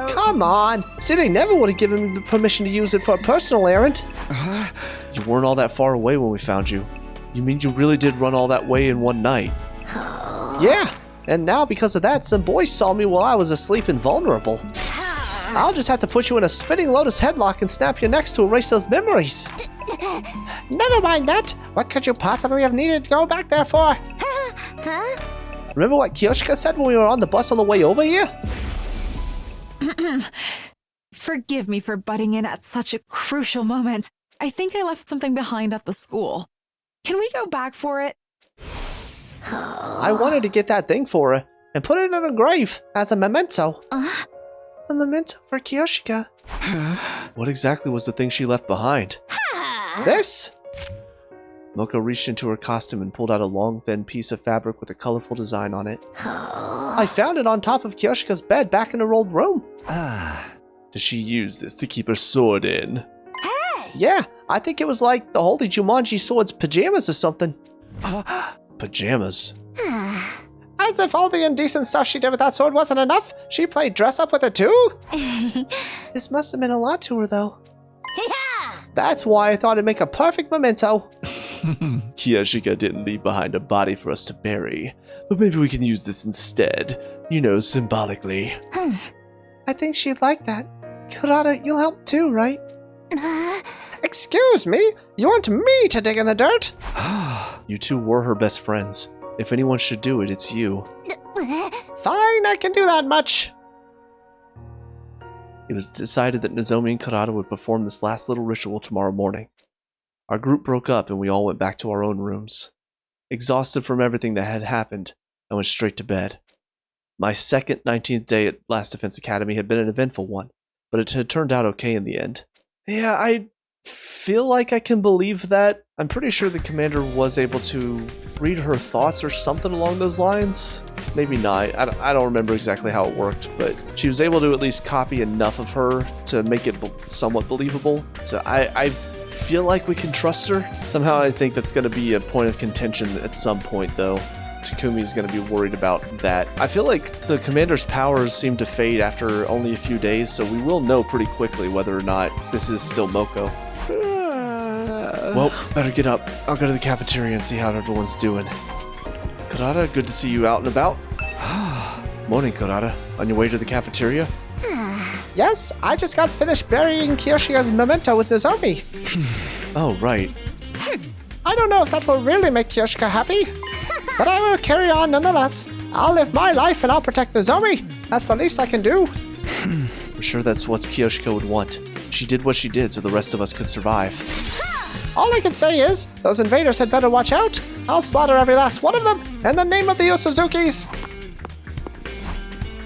Come on. City never would have given me the permission to use it for a personal errand. You weren't all that far away when we found you. You mean you really did run all that way in one night? Yeah, and now because of that, some boys saw me while I was asleep and vulnerable. I'll just have to put you in a spinning lotus headlock and snap your necks to erase those memories. Never mind that. What could you possibly have needed to go back there for? Remember what Kyoshika said when we were on the bus on the way over here? Forgive me for butting in at such a crucial moment. I think I left something behind at the school. Can we go back for it? I wanted to get that thing for her and put it in a grave as a memento. A memento for Kyoshika. What exactly was the thing she left behind? This? Moko reached into her costume and pulled out a long, thin piece of fabric with a colorful design on it. I found it on top of Kyoshika's bed back in her old room. Does she use this to keep her sword in? Yeah, I think it was like the Holy Jumanji Sword's pajamas or something. Pajamas? As if all the indecent stuff she did with that sword wasn't enough, she played dress up with it too? This must have meant a lot to her though. That's why I thought it'd make a perfect memento. Kyoshika didn't leave behind a body for us to bury, but maybe we can use this instead. You know, symbolically. I think she'd like that. Kurata, you'll help too, right? Excuse me? You want me to dig in the dirt? You two were her best friends. If anyone should do it, it's you. Fine, I can do that much. It was decided that Nozomi and Kurata would perform this last little ritual tomorrow morning. Our group broke up and we all went back to our own rooms. Exhausted from everything that had happened, I went straight to bed. My second 19th day at Last Defense Academy had been an eventful one, but it had turned out okay in the end. Yeah, I feel like I can believe that. I'm pretty sure the commander was able to read her thoughts or something along those lines. Maybe not. I don't remember exactly how it worked, but she was able to at least copy enough of her to make it somewhat believable. So I feel like we can trust her. Somehow I think that's going to be a point of contention at some point, though. Takumi's going to be worried about that. I feel like the commander's powers seem to fade after only a few days, so we will know pretty quickly whether or not this is still Moko. Well, better get up. I'll go to the cafeteria and see how everyone's doing. Kurata, good to see you out and about. Morning, Kurata. On your way to the cafeteria? Yes, I just got finished burying Kyoshika's memento with Nozomi. Oh, right. I don't know if that will really make Kyoshika happy, but I will carry on nonetheless. I'll live my life and I'll protect Nozomi. That's the least I can do. I'm sure that's what Kyoshika would want. She did what she did so the rest of us could survive. All I can say is, those invaders had better watch out. I'll slaughter every last one of them in the name of the Osuzukis.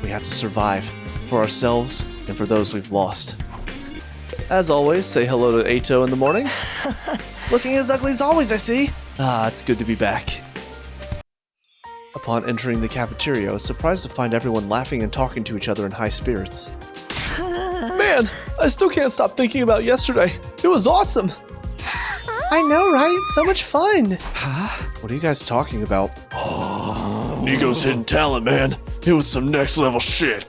We have to survive, for ourselves and for those we've lost. As always, say hello to Eito in the morning. Looking as ugly as always, I see. It's good to be back. Upon entering the cafeteria, I was surprised to find everyone laughing and talking to each other in high spirits. Man, I still can't stop thinking about yesterday. It was awesome. I know, right? So much fun. What are you guys talking about? Nico's hidden talent, man. It was some next level shit.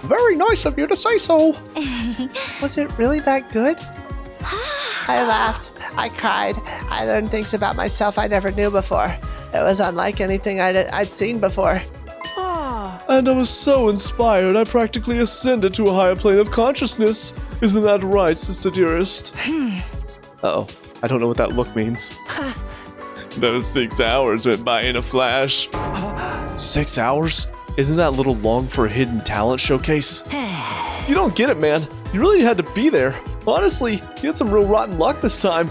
Very nice of you to say so. Was it really that good? I laughed. I cried. I learned things about myself I never knew before. It was unlike anything I'd seen before. And I was so inspired, I practically ascended to a higher plane of consciousness. Isn't that right, sister dearest? Uh-oh, I don't know what that look means. Those 6 hours went by in a flash. 6 hours? Isn't that a little long for a hidden talent showcase? You don't get it, man. You really had to be there. Honestly, you had some real rotten luck this time.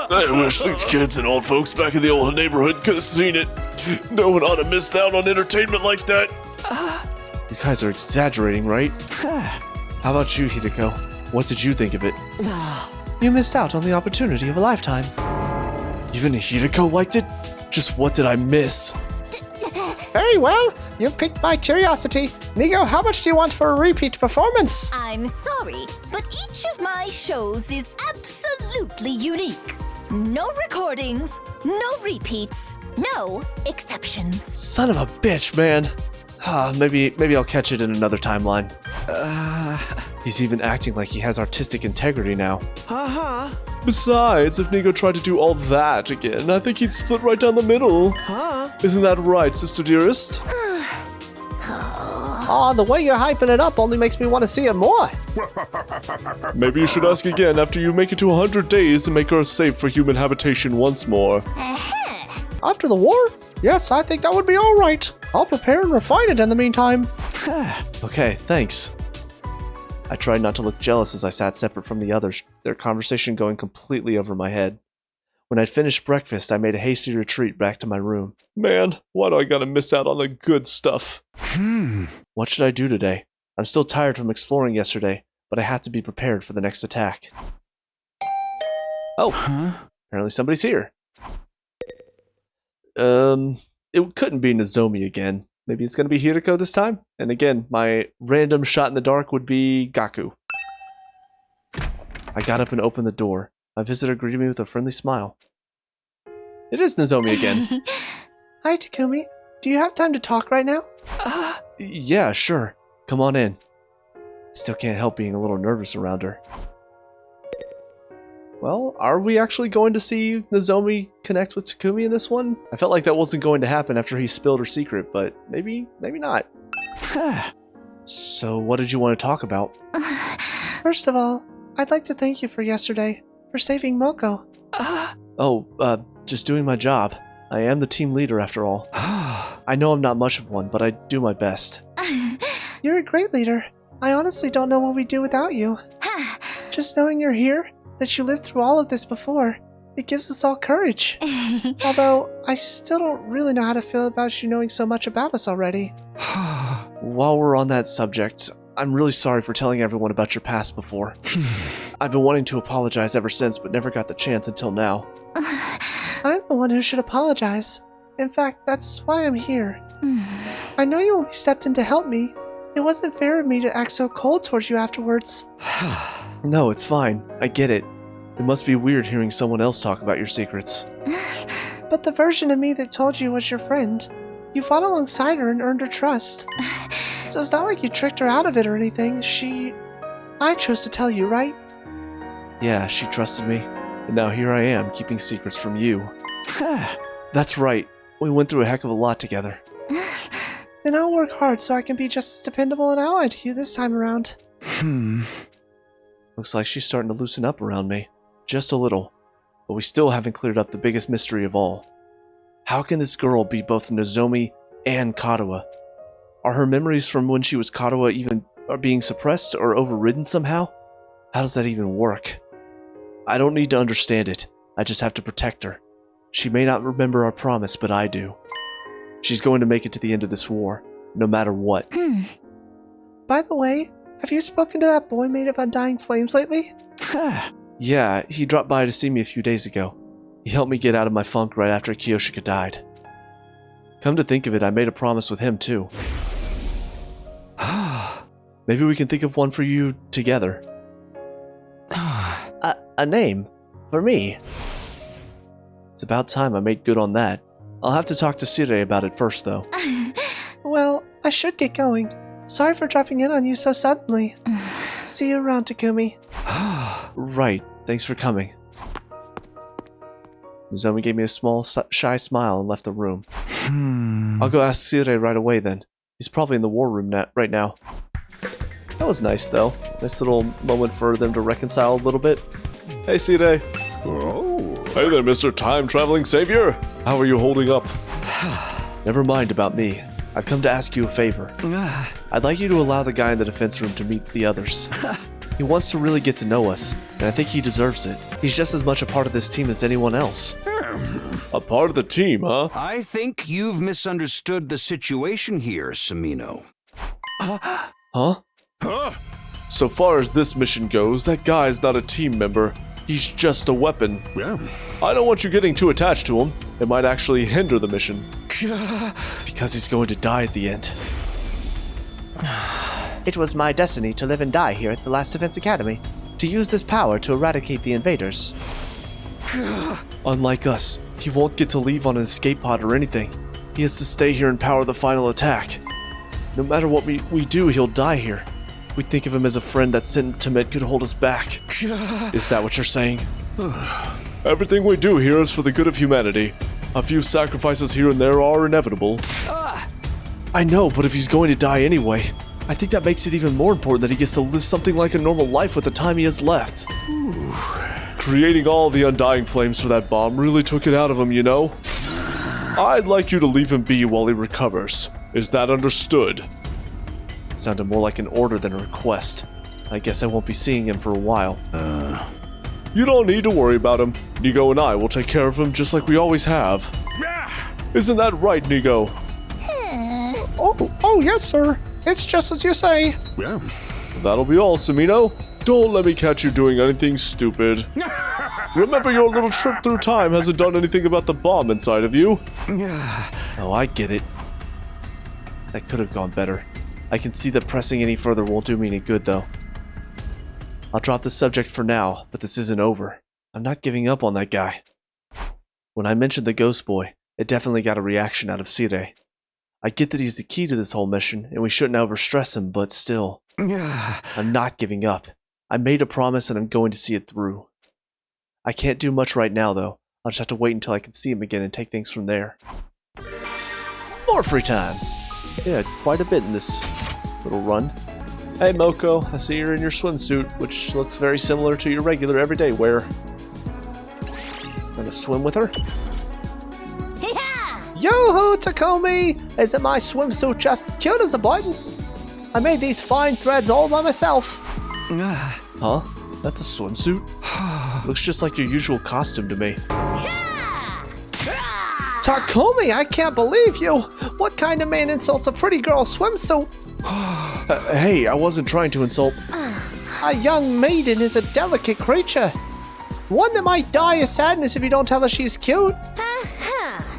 I wish the kids and old folks back in the old neighborhood could have seen it. No one ought to miss out on entertainment like that. You guys are exaggerating, right? How about you, Hideko? What did you think of it? You missed out on the opportunity of a lifetime. Even Hideko liked it? Just what did I miss? Very well. You've piqued my curiosity. Nigo, how much do you want for a repeat performance? I'm sorry, but each of my shows is absolutely unique. No recordings, no repeats, no exceptions. Son of a bitch, man. Maybe I'll catch it in another timeline. He's even acting like he has artistic integrity now. Besides, if Nigo tried to do all that again, I think he'd split right down the middle. Isn't that right, sister dearest? Oh, the way you're hyping it up only makes me want to see it more. Maybe you should ask again after you make it to 100 days and make Earth safe for human habitation once more. After the war? Yes, I think that would be all right. I'll prepare and refine it in the meantime. Okay, thanks. I tried not to look jealous as I sat separate from the others, their conversation going completely over my head. When I'd finished breakfast, I made a hasty retreat back to my room. Man, why do I gotta miss out on the good stuff? What should I do today? I'm still tired from exploring yesterday, but I have to be prepared for the next attack. Oh, apparently somebody's here. It couldn't be Nozomi again. Maybe it's gonna be Hiriko this time? And again, my random shot in the dark would be Gaku. I got up and opened the door. My visitor greeted me with a friendly smile. It is Nozomi again. Hi, Takumi. Do you have time to talk right now? Yeah, sure. Come on in. Still can't help being a little nervous around her. Well, are we actually going to see Nozomi connect with Takumi in this one? I felt like that wasn't going to happen after he spilled her secret, but maybe not. So what did you want to talk about? First of all, I'd like to thank you for yesterday, for saving Moko. Just doing my job. I am the team leader after all. I know I'm not much of one, but I do my best. You're a great leader. I honestly don't know what we'd do without you. Just knowing you're here, that you lived through all of this before, it gives us all courage. Although, I still don't really know how to feel about you knowing so much about us already. While we're on that subject, I'm really sorry for telling everyone about your past before. I've been wanting to apologize ever since, but never got the chance until now. I'm the one who should apologize. In fact, that's why I'm here. I know you only stepped in to help me. It wasn't fair of me to act so cold towards you afterwards. No, it's fine. I get it. It must be weird hearing someone else talk about your secrets. But the version of me that told you was your friend. You fought alongside her and earned her trust. So it's not like you tricked her out of it or anything. I chose to tell you, right? Yeah, she trusted me. And now here I am, keeping secrets from you. That's right. We went through a heck of a lot together. Then I'll work hard so I can be just as dependable an ally to you this time around. Looks like she's starting to loosen up around me. Just a little. But we still haven't cleared up the biggest mystery of all. How can this girl be both Nozomi and Katawa? Are her memories from when she was Katawa even being suppressed or overridden somehow? How does that even work? I don't need to understand it. I just have to protect her. She may not remember our promise, but I do. She's going to make it to the end of this war, no matter what. By the way, have you spoken to that boy made of undying flames lately? Yeah, he dropped by to see me a few days ago. He helped me get out of my funk right after Kyoshika died. Come to think of it, I made a promise with him too. Maybe we can think of one for you together. A name? For me? It's about time I made good on that. I'll have to talk to Sire about it first, though. Well, I should get going. Sorry for dropping in on you so suddenly. See you around, Takumi. Right. Thanks for coming. Nozomi gave me a small, shy smile and left the room. I'll go ask Sire right away then. He's probably in the war room right now. That was nice, though. Nice little moment for them to reconcile a little bit. Hey, Sire. Oh. Hey there, Mr. Time-Traveling Savior. How are you holding up? Never mind about me. I've come to ask you a favor. I'd like you to allow the guy in the defense room to meet the others. He wants to really get to know us, and I think he deserves it. He's just as much a part of this team as anyone else. A part of the team, huh? I think you've misunderstood the situation here, Samino. Huh? So far as this mission goes, that guy's not a team member. He's just a weapon. Yeah. I don't want you getting too attached to him. It might actually hinder the mission. Because he's going to die at the end. It was my destiny to live and die here at the Last Defense Academy, to use this power to eradicate the invaders. Unlike us, he won't get to leave on an escape pod or anything. He has to stay here and power the final attack. No matter what we do, he'll die here. We think of him as a friend that sentiment could hold us back. Is that what you're saying? Everything we do here is for the good of humanity. A few sacrifices here and there are inevitable. I know, but if he's going to die anyway, I think that makes it even more important that he gets to live something like a normal life with the time he has left. Creating all the undying flames for that bomb really took it out of him, you know? I'd like you to leave him be while he recovers. Is that understood? It sounded more like an order than a request. I guess I won't be seeing him for a while. You don't need to worry about him. Nigo and I will take care of him just like we always have. Isn't that right, Nigo? Oh, yes, sir. It's just as you say. Yeah. That'll be all, Sumino. Don't let me catch you doing anything stupid. Remember, your little trip through time hasn't done anything about the bomb inside of you. Oh, I get it. That could have gone better. I can see that pressing any further won't do me any good, though. I'll drop the subject for now, but this isn't over. I'm not giving up on that guy. When I mentioned the ghost boy, it definitely got a reaction out of Sire. I get that he's the key to this whole mission, and we shouldn't overstress him, but still. I'm not giving up. I made a promise and I'm going to see it through. I can't do much right now, though. I'll just have to wait until I can see him again and take things from there. More free time! Yeah, quite a bit in this little run. Hey Moko, I see you're in your swimsuit, which looks very similar to your regular everyday wear. Gonna swim with her? Yo-ho, Takomi! Isn't my swimsuit just as cute as a button? I made these fine threads all by myself. Huh? That's a swimsuit? Looks just like your usual costume to me. Takomi, I can't believe you! What kind of man insults a pretty girl's swimsuit? Hey, I wasn't trying to insult. A young maiden is a delicate creature. One that might die of sadness if you don't tell her she's cute.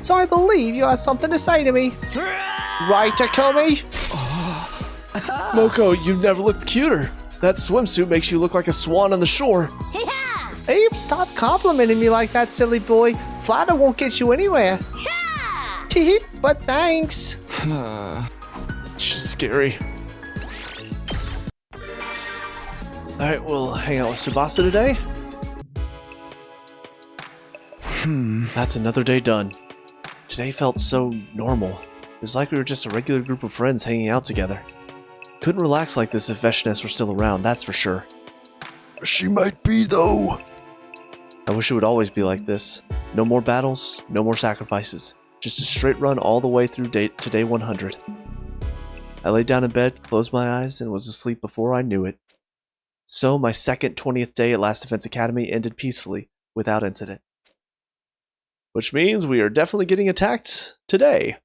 So I believe you have something to say to me. Right, Takomi? Moko, you've never looked cuter. That swimsuit makes you look like a swan on the shore. Abe, stop complimenting me like that, silly boy. Flatter won't get you anywhere. Tee, but thanks. She's scary. Alright, we'll hang out with Tsubasa today. That's another day done. Today felt so normal. It was like we were just a regular group of friends hanging out together. Couldn't relax like this if Veshness were still around, that's for sure. She might be, though. I wish it would always be like this. No more battles, no more sacrifices. Just a straight run all the way through to day 100. I laid down in bed, closed my eyes, and was asleep before I knew it. So my second 20th day at Last Defense Academy ended peacefully, without incident. Which means we are definitely getting attacked today.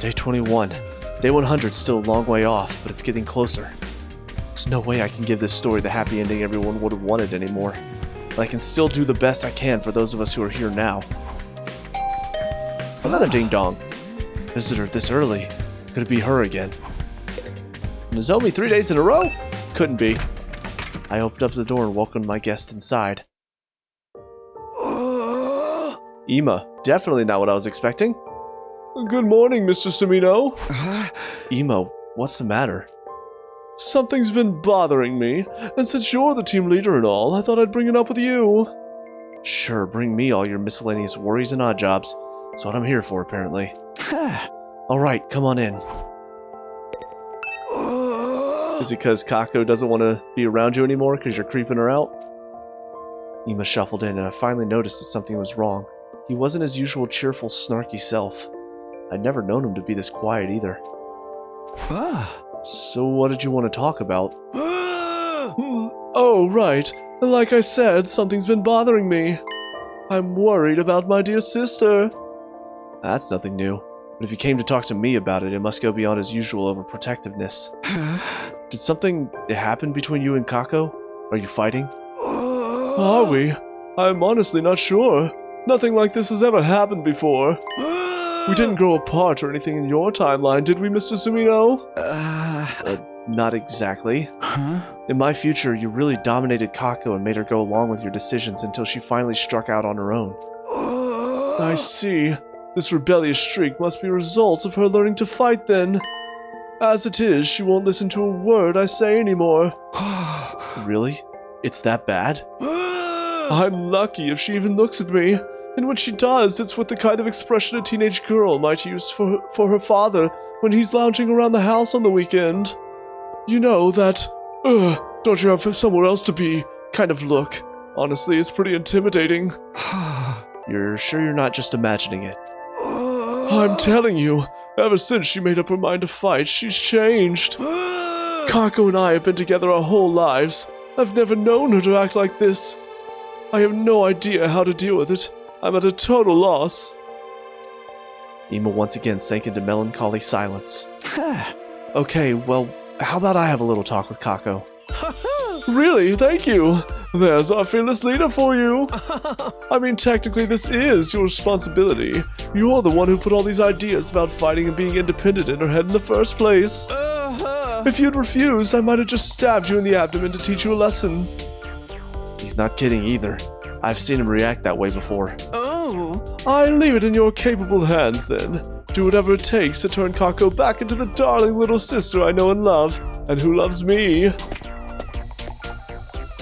Day 21. Day 100's still a long way off, but it's getting closer. There's no way I can give this story the happy ending everyone would have wanted anymore. But I can still do the best I can for those of us who are here now. Another ding-dong. Visitor this early. Could it be her again? Nozomi 3 days in a row? Couldn't be. I opened up the door and welcomed my guest inside. Ima, definitely not what I was expecting. Good morning, Mr. Sumino. Ima, what's the matter? Something's been bothering me, and since you're the team leader and all, I thought I'd bring it up with you. Sure, bring me all your miscellaneous worries and odd jobs. That's what I'm here for, apparently. Alright, come on in. Is it because Kako doesn't want to be around you anymore because you're creeping her out? Ima shuffled in, and I finally noticed that something was wrong. He wasn't his usual cheerful, snarky self. I'd never known him to be this quiet either. So what did you want to talk about? Oh, right. Like I said, something's been bothering me. I'm worried about my dear sister. That's nothing new. But if he came to talk to me about it, it must go beyond his usual overprotectiveness. Did something happen between you and Kako? Are you fighting? Are we? I'm honestly not sure. Nothing like this has ever happened before. We didn't grow apart or anything in your timeline, did we, Mr. Sumino? Not exactly. Huh? In my future, you really dominated Kako and made her go along with your decisions until she finally struck out on her own. I see. This rebellious streak must be a result of her learning to fight then. As it is, she won't listen to a word I say anymore. Really? It's that bad? I'm lucky if she even looks at me. And when she does, it's with the kind of expression a teenage girl might use for her father when he's lounging around the house on the weekend. You know that, don't you have somewhere else to be kind of look. Honestly, it's pretty intimidating. You're sure you're not just imagining it? I'm telling you, ever since she made up her mind to fight, she's changed. Kako and I have been together our whole lives. I've never known her to act like this. I have no idea how to deal with it. I'm at a total loss. Ima once again sank into melancholy silence. Okay, well, how about I have a little talk with Kako? Really? Thank you. There's our fearless leader for you. I mean, technically this is your responsibility. You're the one who put all these ideas about fighting and being independent in her head in the first place. If you'd refused, I might have just stabbed you in the abdomen to teach you a lesson. He's not kidding either. I've seen him react that way before. I leave it in your capable hands then. Do whatever it takes to turn Kako back into the darling little sister I know and love, and who loves me.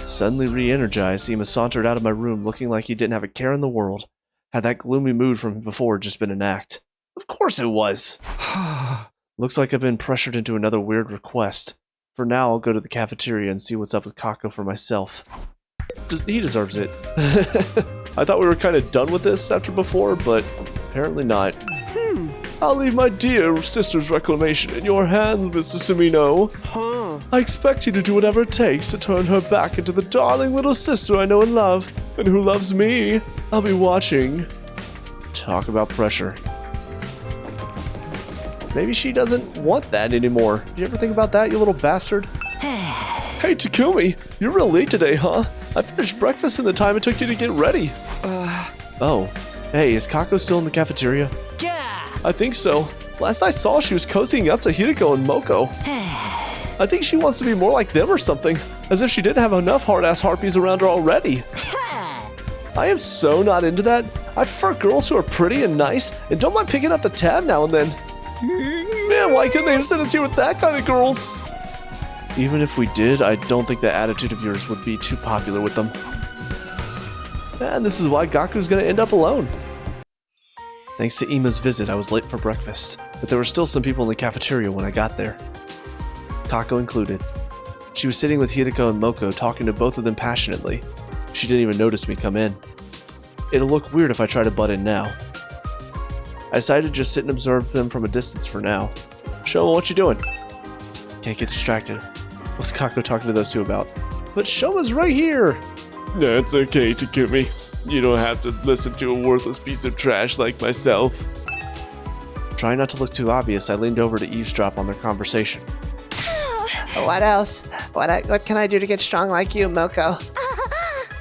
Suddenly re-energized, Ima sauntered out of my room looking like he didn't have a care in the world. Had that gloomy mood from before just been an act? Of course it was! Looks like I've been pressured into another weird request. For now, I'll go to the cafeteria and see what's up with Kako for myself. He deserves it. I thought we were kind of done with this after before, but apparently not. I'll leave my dear sister's reclamation in your hands, Mr. Sumino. I expect you to do whatever it takes to turn her back into the darling little sister I know and love, and who loves me. I'll be watching. Talk about pressure. Maybe she doesn't want that anymore. Did you ever think about that, you little bastard? Hey, Takumi, you're real late today, huh? I finished breakfast in the time it took you to get ready. Oh. Hey, is Kako still in the cafeteria? I think so. Last I saw, she was cozying up to Hideko and Moko. I think she wants to be more like them or something, as if she didn't have enough hard-ass harpies around her already. I am so not into that. I prefer girls who are pretty and nice, and don't mind picking up the tab now and then. Man, why couldn't they have sent us here with that kind of girls? Even if we did, I don't think that attitude of yours would be too popular with them. And this is why Gaku's gonna end up alone. Thanks to Ima's visit, I was late for breakfast, but there were still some people in the cafeteria when I got there. Kako included. She was sitting with Hideko and Moko, talking to both of them passionately. She didn't even notice me come in. It'll look weird if I try to butt in now. I decided to just sit and observe them from a distance for now. Shoma, what you doing? Can't get distracted. What's Kako talking to those two about? But Shoma's right here! That's okay, Takumi. You don't have to listen to a worthless piece of trash like myself. Trying not to look too obvious, I leaned over to eavesdrop on their conversation. What else? What can I do to get strong like you, Moko?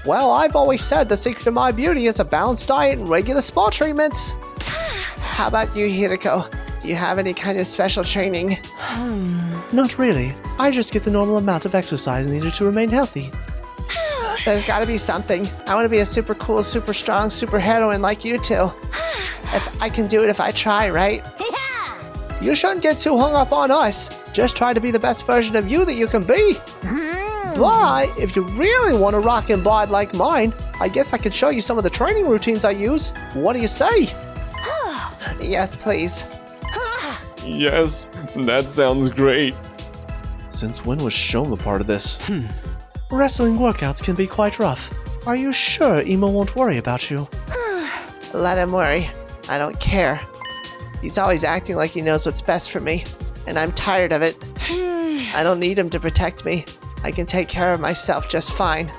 Well, I've always said the secret to my beauty is a balanced diet and regular spa treatments. How about you, Hideko? Do you have any kind of special training? Not really. I just get the normal amount of exercise needed to remain healthy. There's gotta be something. I want to be a super cool, super strong, super heroine like you two. If I can do it if I try, right? You shouldn't get too hung up on us. Just try to be the best version of you that you can be. But if you really want a rockin' bod like mine, I guess I could show you some of the training routines I use. What do you say? Yes, please. Yes, that sounds great. Since when was Shoma part of this? Wrestling workouts can be quite rough. Are you sure Imo won't worry about you? Let him worry. I don't care. He's always acting like he knows what's best for me, and I'm tired of it. I don't need him to protect me. I can take care of myself just fine.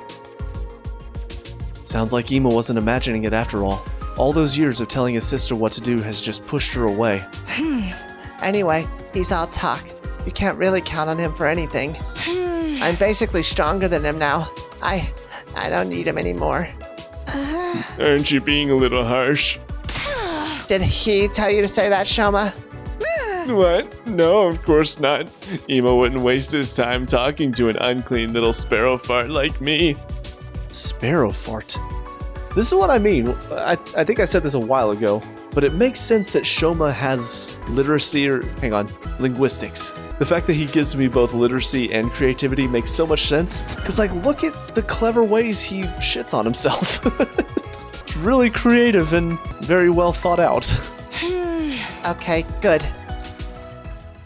Sounds like Imo wasn't imagining it after all. All those years of telling his sister what to do has just pushed her away. Anyway, he's all talk. You can't really count on him for anything. I'm basically stronger than him now. I don't need him anymore. Aren't you being a little harsh? Did he tell you to say that, Shoma? What? No, of course not. Emo wouldn't waste his time talking to an unclean little sparrow fart like me. Sparrow fart. This is what I mean. I think I said this a while ago, but it makes sense that Shoma has literacy linguistics. The fact that he gives me both literacy and creativity makes so much sense, because like, look at the clever ways he shits on himself. It's really creative and very well thought out. Okay, good.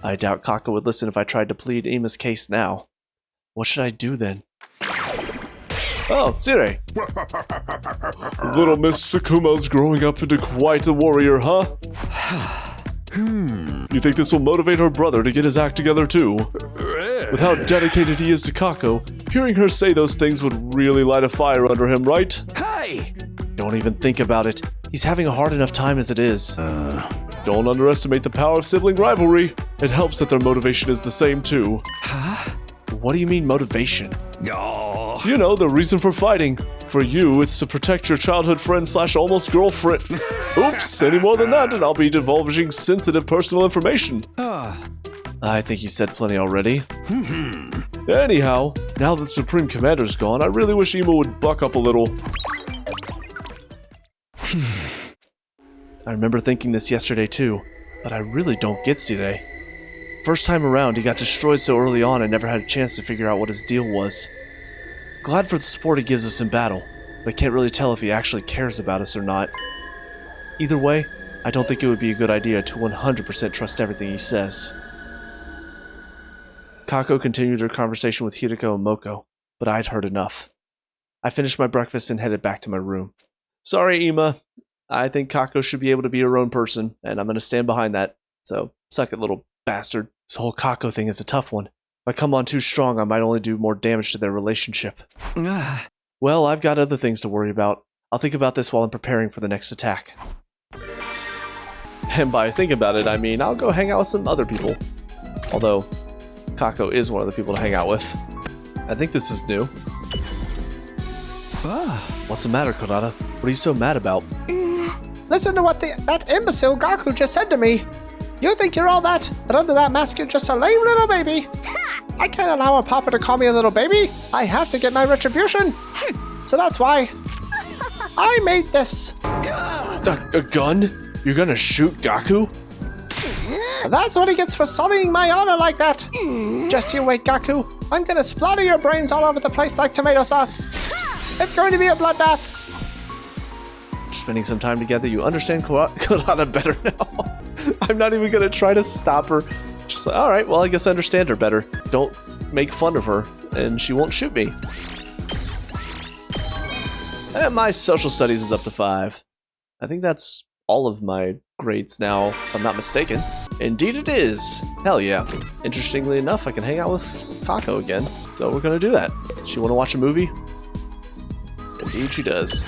I doubt Kako would listen if I tried to plead Ima's case now. What should I do then? Oh, Sire! Little Miss Sakuma's growing up into quite a warrior, huh? You think this will motivate her brother to get his act together too? With how dedicated he is to Kako, hearing her say those things would really light a fire under him, right? Hey! Don't even think about it. He's having a hard enough time as it is. Don't underestimate the power of sibling rivalry. It helps that their motivation is the same too. What do you mean motivation? Oh. You know, the reason for fighting. For you, it's to protect your childhood friend / almost girlfriend. Oops, any more than that and I'll be divulging sensitive personal information. I think you said plenty already. Anyhow, now that Supreme Commander's gone, I really wish Emo would buck up a little. I remember thinking this yesterday too, but I really don't get Sire. First time around, he got destroyed so early on I never had a chance to figure out what his deal was. Glad for the support he gives us in battle, but I can't really tell if he actually cares about us or not. Either way, I don't think it would be a good idea to 100% trust everything he says. Kako continued her conversation with Hiriko and Moko, but I'd heard enough. I finished my breakfast and headed back to my room. Sorry, Ima. I think Kako should be able to be her own person, and I'm going to stand behind that. So, suck it, little bastard. This whole Kako thing is a tough one. If I come on too strong, I might only do more damage to their relationship. Well, I've got other things to worry about. I'll think about this while I'm preparing for the next attack. And by think about it, I mean I'll go hang out with some other people. Although, Kako is one of the people to hang out with. I think this is new. What's the matter, Konata? What are you so mad about? Listen to what that imbecile Gaku just said to me. You think you're all that, but under that mask you're just a lame little baby. I can't allow a papa to call me a little baby. I have to get my retribution. So that's why I made this. A gun? You're gonna shoot Gaku? That's what he gets for sullying my honor like that. Just you wait, Gaku. I'm gonna splatter your brains all over the place like tomato sauce. It's going to be a bloodbath. After spending some time together, you understand Konata better now. I'm not even gonna try to stop her. Just like, alright, well, I guess I understand her better. Don't make fun of her, and she won't shoot me. And my social studies is up to 5. I think that's all of my grades now, if I'm not mistaken. Indeed it is. Hell yeah. Interestingly enough, I can hang out with Kako again, so we're gonna do that. She wanna watch a movie? Indeed she does.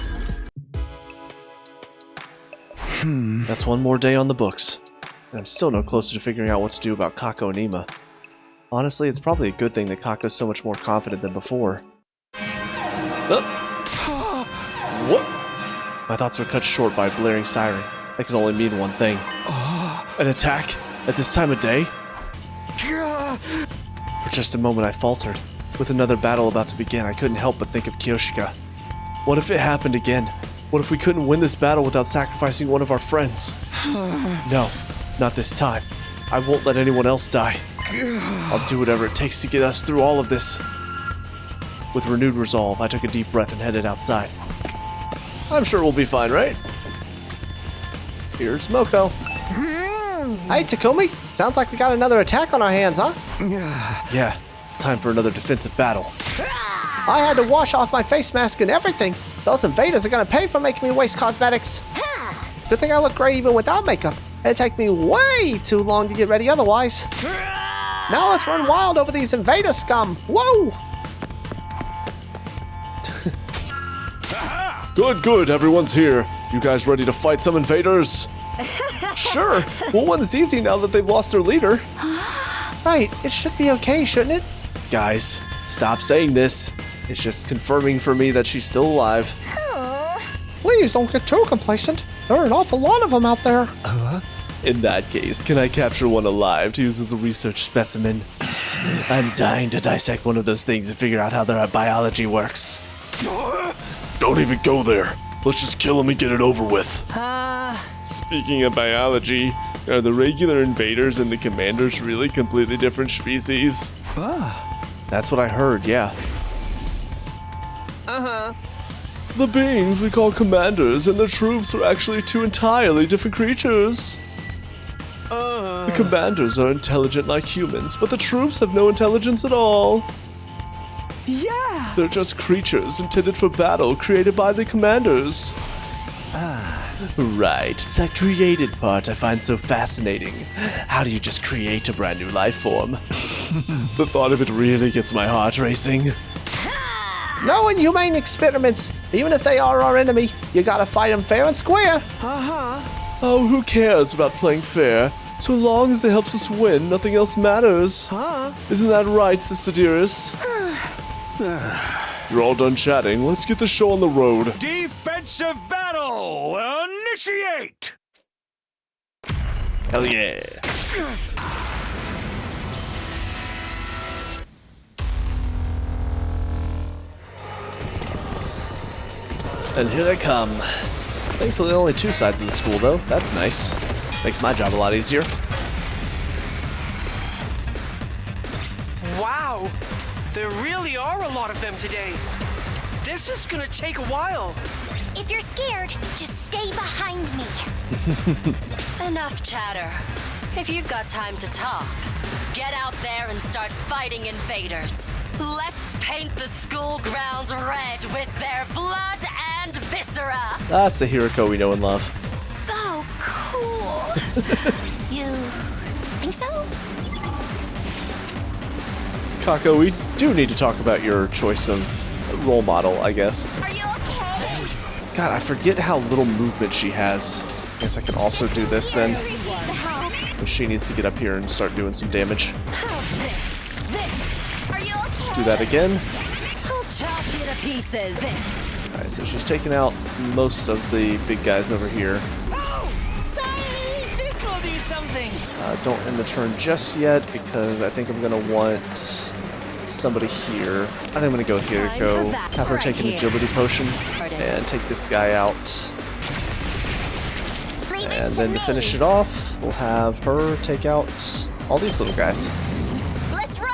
That's one more day on the books. And I'm still no closer to figuring out what to do about Kako and Ima. Honestly, it's probably a good thing that Kako's so much more confident than before. What? My thoughts were cut short by a blaring siren. That could only mean one thing. An attack? At this time of day? For just a moment I faltered. With another battle about to begin, I couldn't help but think of Kyoshika. What if it happened again? What if we couldn't win this battle without sacrificing one of our friends? No, not this time. I won't let anyone else die. I'll do whatever it takes to get us through all of this. With renewed resolve, I took a deep breath and headed outside. I'm sure we'll be fine, right? Here's Moko. Hey, Takumi. Sounds like we got another attack on our hands, huh? Yeah, it's time for another defensive battle. I had to wash off my face mask and everything. Those invaders are gonna pay for making me waste cosmetics. Good thing I look great even without makeup. It'd take me way too long to get ready otherwise. Now let's run wild over these invader scum. Whoa! Good, everyone's here. You guys ready to fight some invaders? Sure, well, one's easy now that they've lost their leader. Right, it should be okay, shouldn't it? Guys, stop saying this. It's just confirming for me that she's still alive. Please don't get too complacent. There are an awful lot of them out there. In that case, can I capture one alive to use as a research specimen? I'm dying to dissect one of those things and figure out how their biology works. Don't even go there. Let's just kill him and get it over with. Speaking of biology, are the regular invaders and the commanders really completely different species? That's what I heard, yeah. The beings we call commanders and the troops are actually two entirely different creatures. The commanders are intelligent like humans, but the troops have no intelligence at all. Yeah! They're just creatures intended for battle created by the commanders. Right, it's that created part I find so fascinating. How do you just create a brand new life form? The thought of it really gets my heart racing. No inhumane experiments. Even if they are our enemy, you gotta fight them fair and square. Oh, who cares about playing fair? So long as it helps us win, nothing else matters. Isn't that right, sister dearest? You're all done chatting. Let's get the show on the road. Defensive battle! Initiate! Hell yeah. And here they come. Thankfully only two sides of the school though. That's nice. Makes my job a lot easier. Wow! There really are a lot of them today. This is gonna take a while. If you're scared, just stay behind me. Enough chatter. If you've got time to talk, get out there and start fighting invaders. Let's paint the school grounds red with their blood and viscera. That's the Hiriko we know and love. So cool. You think so? Kako, we do need to talk about your choice of role model, I guess. Are you okay? God, I forget how little movement she has. Guess I can also do this then. She needs to get up here and start doing some damage. Are you okay? Do that again. I'll chop you to pieces. Alright, so she's taking out most of the big guys over here. Oh! Sorry! This will do something! Don't end the turn just yet because I think I'm gonna want somebody here. I think I'm gonna go with Hiriko, have her take an agility potion, and take this guy out. And then to finish it off, we'll have her take out all these little guys. Let's roll!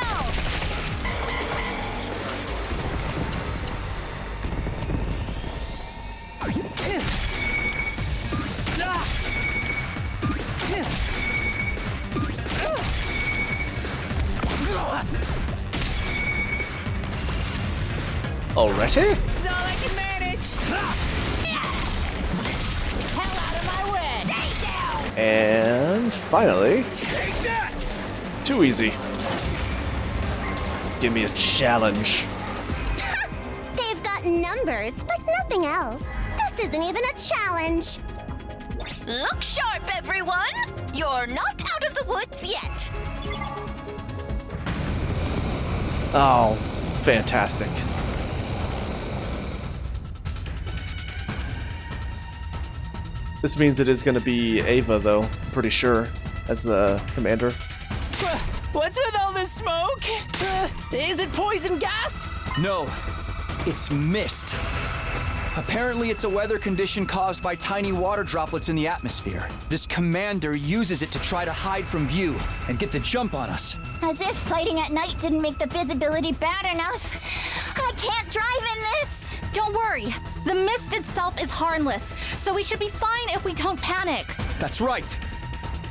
Alrighty. It's all I can manage! Hell out of my way! Stay down! And finally, Take that! too easy. Give me a challenge. They've got numbers, but nothing else. This isn't even a challenge. Look sharp, everyone! You're not out of the woods yet. Oh, fantastic. This means it is going to be Ava, though, pretty sure, as the commander. What's with all this smoke? Is it poison gas? No, it's mist. Apparently it's a weather condition caused by tiny water droplets in the atmosphere. This commander uses it to try to hide from view and get the jump on us. As if fighting at night didn't make the visibility bad enough. I can't drive in this. Don't worry. The mist itself is harmless, so we should be fine if we don't panic. That's right.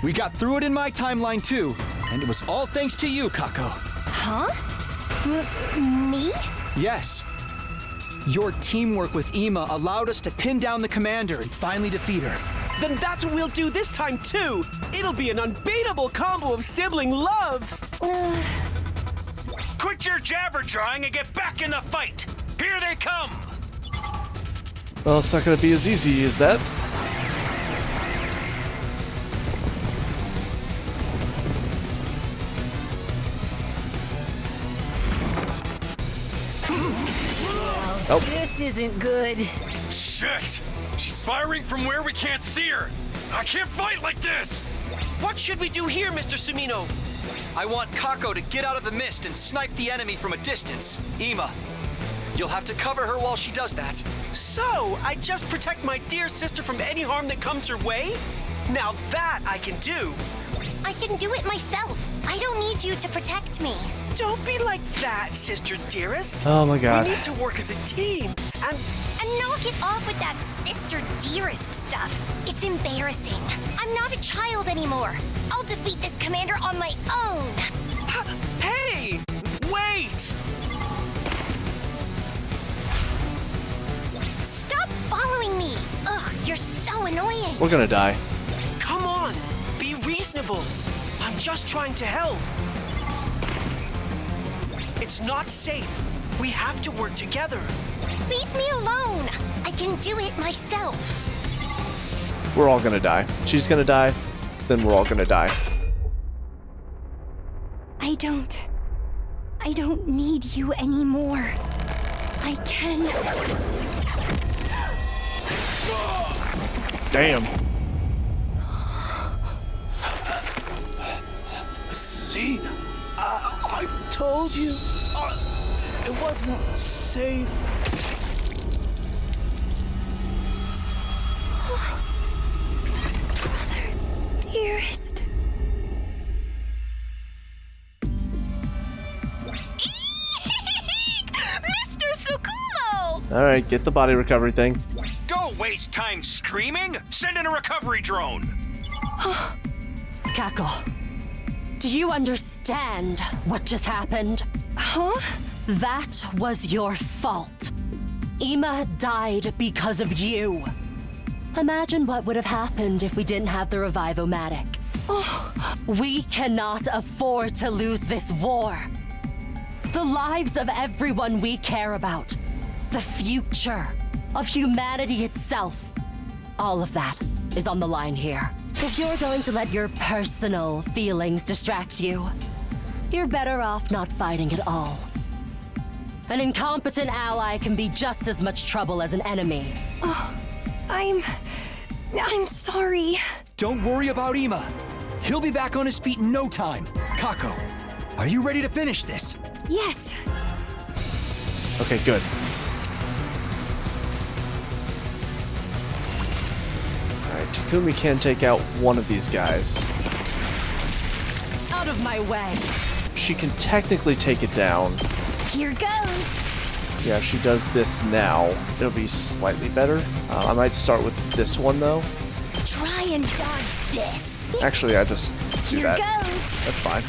We got through it in my timeline too, and it was all thanks to you, Kako. Huh? Me? Yes. Your teamwork with Ima allowed us to pin down the commander and finally defeat her. Then that's what we'll do this time too! It'll be an unbeatable combo of sibling love! Quit your jabber jawing and get back in the fight! Here they come! Well, it's not going to be as easy as that. This isn't good. Shit! She's firing from where we can't see her. I can't fight like this! What should we do here, Mr. Sumino? I want Kako to get out of the mist and snipe the enemy from a distance. Ima, you'll have to cover her while she does that. So, I just protect my dear sister from any harm that comes her way? Now that I can do. I can do it myself. I don't need you to protect me. Don't be like that, sister dearest. Oh my god. We need to work as a team. And knock it off with that sister dearest stuff. It's embarrassing. I'm not a child anymore. I'll defeat this commander on my own. Hey! Wait! Stop following me. Ugh, you're so annoying. We're gonna die. Come on, be reasonable. I'm just trying to help. It's not safe. We have to work together. Leave me alone. I can do it myself. We're all gonna die. She's gonna die, then we're all gonna die. I don't need you anymore. I can. Damn. See? I told you. It wasn't safe. Brother, dearest. Mr. Tsukumo! Alright, get the body recovery thing. Don't waste time screaming! Send in a recovery drone! Kako, do you understand what just happened? Huh? That was your fault. Ima died because of you. Imagine what would have happened if we didn't have the Revive-O-Matic. We cannot afford to lose this war. The lives of everyone we care about. The future of humanity itself. All of that is on the line here. If you're going to let your personal feelings distract you, you're better off not fighting at all. An incompetent ally can be just as much trouble as an enemy. I'm sorry. Don't worry about Ima. He'll be back on his feet in no time. Kako, are you ready to finish this? Yes. Okay, good. Alright, Takumi can take out one of these guys. Out of my way. She can technically take it down. Here goes. Yeah, if she does this now, it'll be slightly better. I might start with this one, though. Try and dodge this. Actually, I just do Here that. goes. That's fine.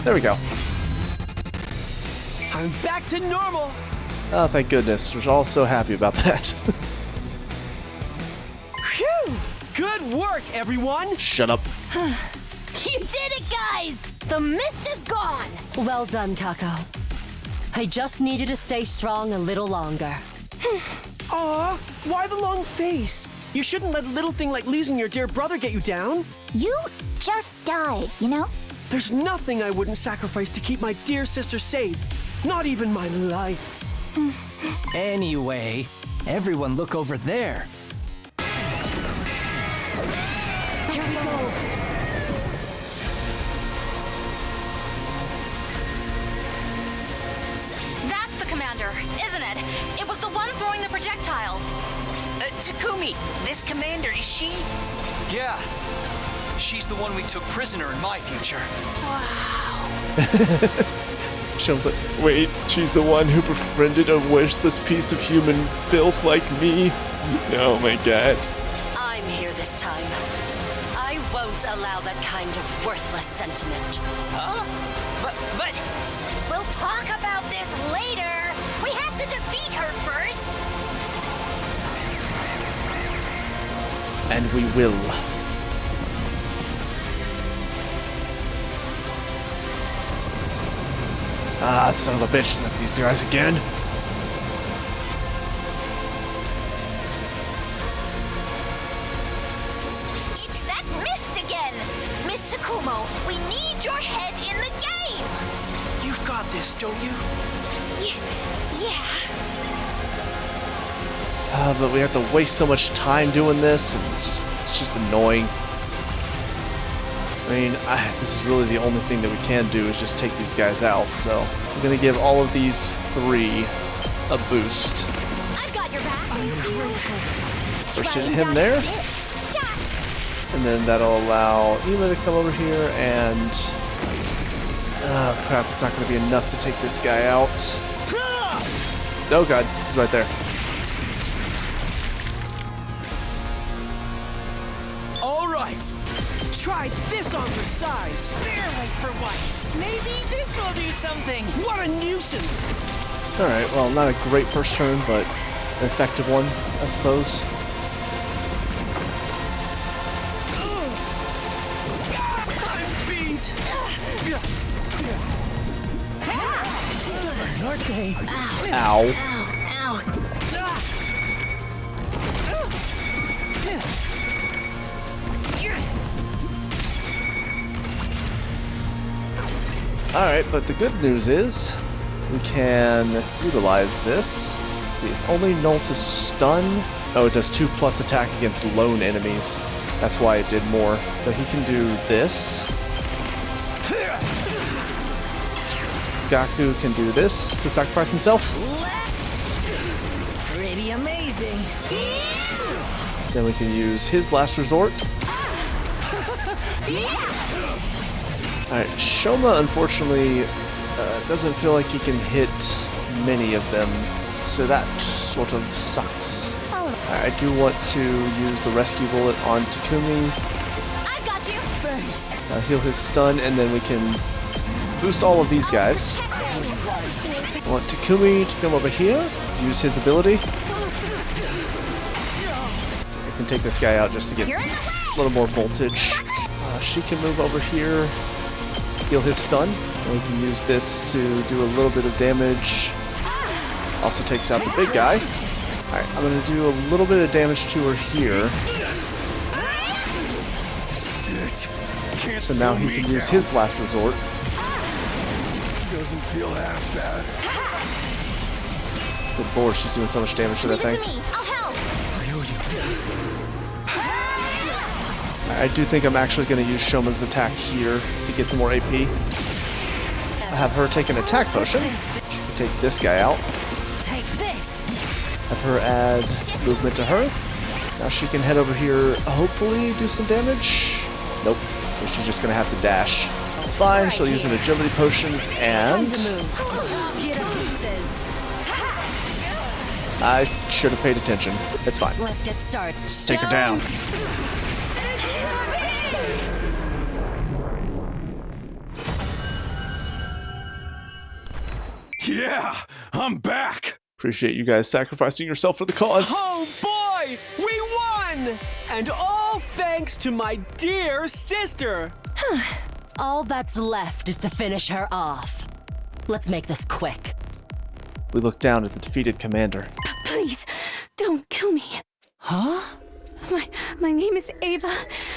There we go. I'm back to normal. Oh, thank goodness. We're all so happy about that. Phew! Good work, everyone. Shut up. You did it, guys! The mist is gone! Well done, Kako. I just need you to stay strong a little longer. Aw, why the long face? You shouldn't let a little thing like losing your dear brother get you down. You just died, you know? There's nothing I wouldn't sacrifice to keep my dear sister safe. Not even my life. Anyway, everyone look over there. Here we go. That's the commander, isn't it? It was the one throwing the projectiles. Takumi, this commander, is she? Yeah. She's the one we took prisoner in my future. Shion's like, wait, she's the one who befriended a worthless piece of human filth like me? Oh my god. I'm here this time. I won't allow that kind of worthless sentiment. Huh? But We'll talk about this later. We have to defeat her first. And we will. Ah, son of a bitch, not these guys again. It's that mist again. Miss Tsukumo, we need your head in the game. you've got this, don't you? Yeah. But we have to waste so much time doing this, and it's just annoying. I mean, this is really the only thing that we can do is just take these guys out, so I'm gonna give all of these 3 a boost. I've got your back. First hit him there, and then that'll allow Ema to come over here, and oh crap, it's not gonna be enough to take this guy out. Oh god, he's right there. All right. Try this on for size. Barely for once. Maybe this will do something. What a nuisance. Alright, well, not a great first turn, but an effective one, I suppose. I'm beat. Aren't they? Ow. Ow. Alright, but the good news is we can utilize this. Let's see, it's only null to stun. Oh, it does 2+ attack against lone enemies. That's why it did more. But he can do this. Gaku can do this to sacrifice himself. Pretty amazing. Then we can use his last resort. Alright, Shoma unfortunately doesn't feel like he can hit many of them, so that sort of sucks. I do want to use the rescue bullet on Takumi. I've got you. Thanks. Heal his stun, and then we can boost all of these guys. I want Takumi to come over here, use his ability. So I can take this guy out just to get a little more voltage. She can move over here, heal his stun, and we can use this to do a little bit of damage. Also takes out the big guy. Alright, I'm going to do a little bit of damage to her here. So now he can use his last resort. Doesn't feel half bad. Good lord, she's doing so much damage to that thing. I'll help. I do think I'm actually going to use Shoma's attack here to get some more AP. Have her take an attack potion. She can take this guy out. Take this. Have her add movement to her. Now she can head over here, hopefully do some damage. Nope. So she's just going to have to dash. It's fine. She'll use an agility potion and... I should have paid attention. It's fine. Let's get started. Take her down. Yeah, I'm back. Appreciate you guys sacrificing yourself for the cause. Oh boy, we won! And all thanks to my dear sister. All that's left is to finish her off. Let's make this quick. We look down at the defeated commander. Please, don't kill me. Huh? My name is Ava,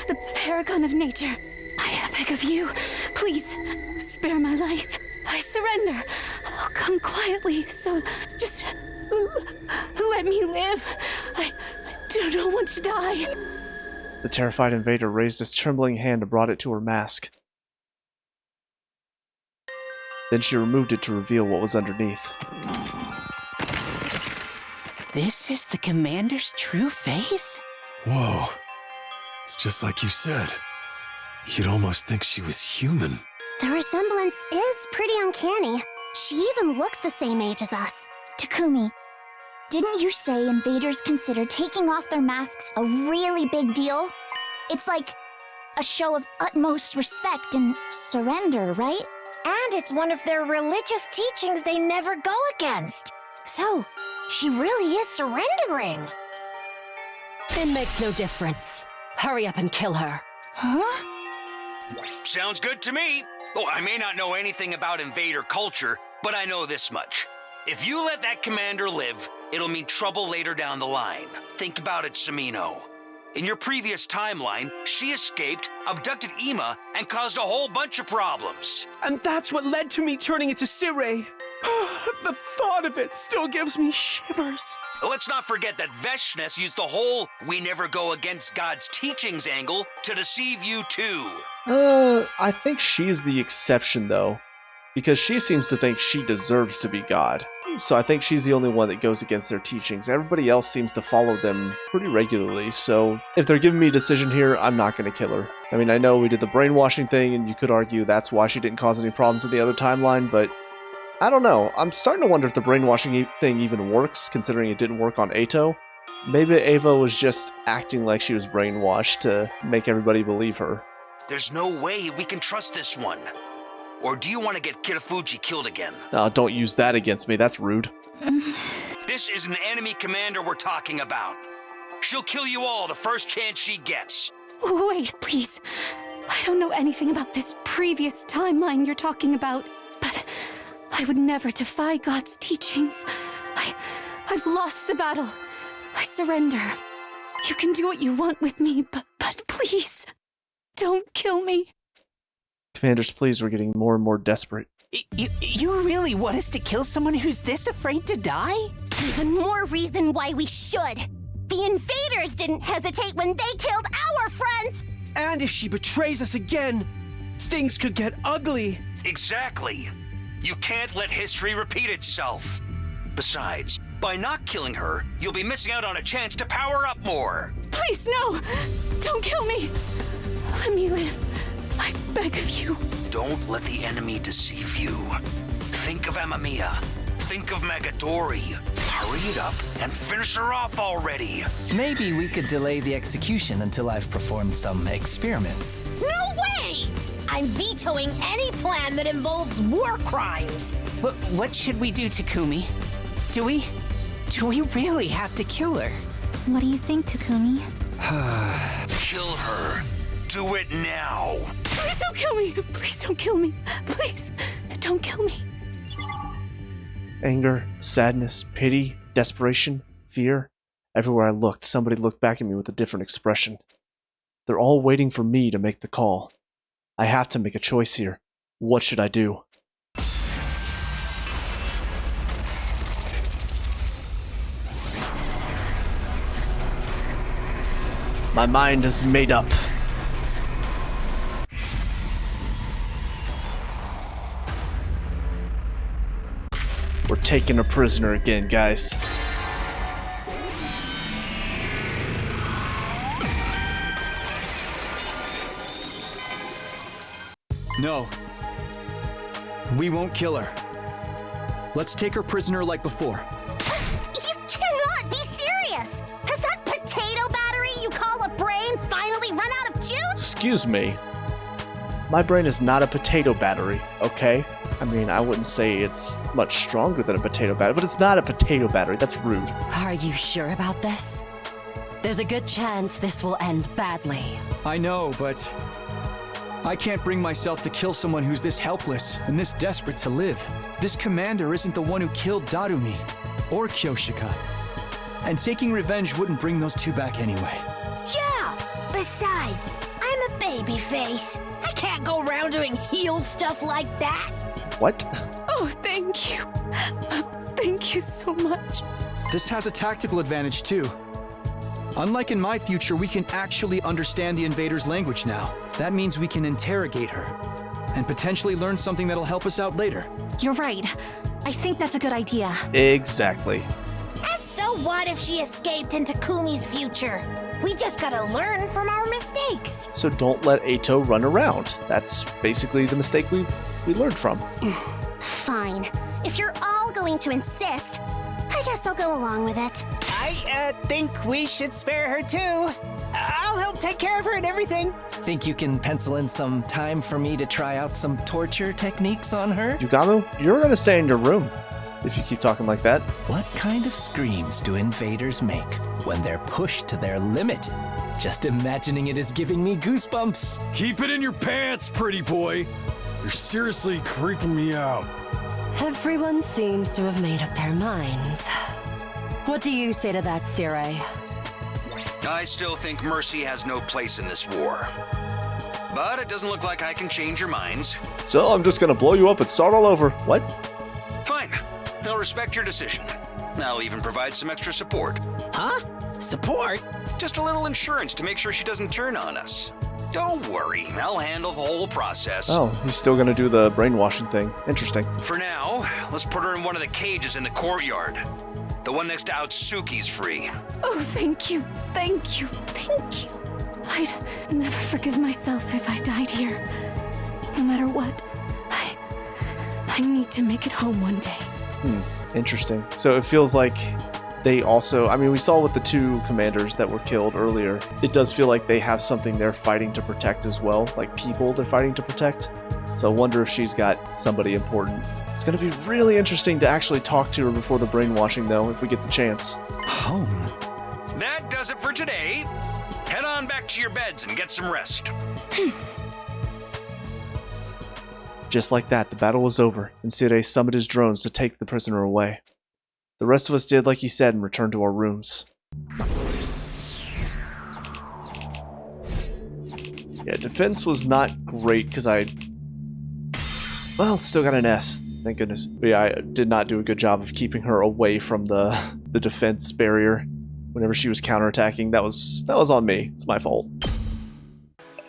the paragon of nature. I beg of you, please, spare my life. I surrender. I'll come quietly, so just let me live. I don't want to die. The terrified invader raised his trembling hand and brought it to her mask. Then she removed it to reveal what was underneath. This is the commander's true face? Whoa. It's just like you said. You'd almost think she was human. The resemblance is pretty uncanny. She even looks the same age as us. Takumi, didn't you say invaders consider taking off their masks a really big deal? It's like a show of utmost respect and surrender, right? And it's one of their religious teachings they never go against. So, she really is surrendering. It makes no difference. Hurry up and kill her. Huh? Sounds good to me. Oh, I may not know anything about invader culture, but I know this much. If you let that commander live, it'll mean trouble later down the line. Think about it, Samino. In your previous timeline, she escaped, abducted Ema, and caused a whole bunch of problems. And that's what led to me turning into Sirei. The thought of it still gives me shivers. Let's not forget that Veshness used the whole "we never go against God's teachings" angle to deceive you too. I think she's the exception though, because she seems to think she deserves to be God. So I think she's the only one that goes against their teachings. Everybody else seems to follow them pretty regularly, so if they're giving me a decision here, I'm not going to kill her. I mean, I know we did the brainwashing thing, and you could argue that's why she didn't cause any problems in the other timeline, but I don't know. I'm starting to wonder if the brainwashing thing even works, considering it didn't work on Ato. Maybe Ava was just acting like she was brainwashed to make everybody believe her. There's no way we can trust this one. Or do you want to get Kitafuji killed again? Don't use that against me, that's rude. This is an enemy commander we're talking about. She'll kill you all the first chance she gets. Wait, please. I don't know anything about this previous timeline you're talking about, but I would never defy God's teachings. I've lost the battle. I surrender. You can do what you want with me, but please, don't kill me. Commanders, please, we're getting more and more desperate. You really want us to kill someone who's this afraid to die? Even more reason why we should. The invaders didn't hesitate when they killed our friends. And if she betrays us again, things could get ugly. Exactly. You can't let history repeat itself. Besides, by not killing her, you'll be missing out on a chance to power up more. Please, no! Don't kill me! Let me live. I beg of you. Don't let the enemy deceive you. Think of Amamiya. Think of Megadori. Hurry it up and finish her off already. Maybe we could delay the execution until I've performed some experiments. No way! I'm vetoing any plan that involves war crimes. What should we do, Takumi? Do we really have to kill her? What do you think, Takumi? Kill her. Do it now. Please don't kill me. Please don't kill me. Please don't kill me. Anger, sadness, pity, desperation, fear. Everywhere I looked, somebody looked back at me with a different expression. They're all waiting for me to make the call. I have to make a choice here. What should I do? My mind is made up. We're taking a prisoner again, guys. No. We won't kill her. Let's take her prisoner like before. You cannot be serious! Has that potato battery you call a brain finally run out of juice? Excuse me. My brain is not a potato battery, okay? I mean, I wouldn't say it's much stronger than a potato battery, but it's not a potato battery. That's rude. Are you sure about this? There's a good chance this will end badly. I know, but I can't bring myself to kill someone who's this helpless and this desperate to live. This commander isn't the one who killed Darumi or Kyoshika. And taking revenge wouldn't bring those two back anyway. Yeah! Besides, I'm a baby face. I can't go around doing heel stuff like that. What? Oh, thank you. Thank you so much. This has a tactical advantage too. Unlike in my future, we can actually understand the invader's language now. That means we can interrogate her and potentially learn something that'll help us out later. You're right. I think that's a good idea. Exactly. And so what if she escaped into Kumi's future? We just gotta learn from our mistakes. So don't let Ato run around. That's basically the mistake we learned from. Fine. If you're all going to insist, I guess I'll go along with it. I think we should spare her too. I'll help take care of her and everything. Think you can pencil in some time for me to try out some torture techniques on her? Yugamu, you're gonna stay in your room if you keep talking like that. What kind of screams do invaders make when they're pushed to their limit? Just imagining it is giving me goosebumps. Keep it in your pants, pretty boy. You're seriously creeping me out. Everyone seems to have made up their minds. What do you say to that, Sirai? I still think mercy has no place in this war. But it doesn't look like I can change your minds. So I'm just gonna blow you up and start all over. What? Fine. They'll respect your decision. I'll even provide some extra support. Huh? Support? Just a little insurance to make sure she doesn't turn on us. Don't worry, I'll handle the whole process. Oh, he's still gonna do the brainwashing thing. Interesting. For now, let's put her in one of the cages in the courtyard. The one next to Outsuki's free. Oh, thank you, thank you, thank you. I'd never forgive myself if I died here. No matter what, I need to make it home one day. Interesting. So it feels like they also, I mean, we saw with the two commanders that were killed earlier, it does feel like they have something they're fighting to protect as well, like people they're fighting to protect. So I wonder if she's got somebody important. It's going to be really interesting to actually talk to her before the brainwashing, though, if we get the chance. Home? That does it for today. Head on back to your beds and get some rest. Just like that, the battle was over, and Sire summoned his drones to take the prisoner away. The rest of us did like he said and returned to our rooms. Yeah, defense was not great because well, still got an S, thank goodness. But yeah, I did not do a good job of keeping her away from the defense barrier whenever she was counterattacking. That was on me. It's my fault.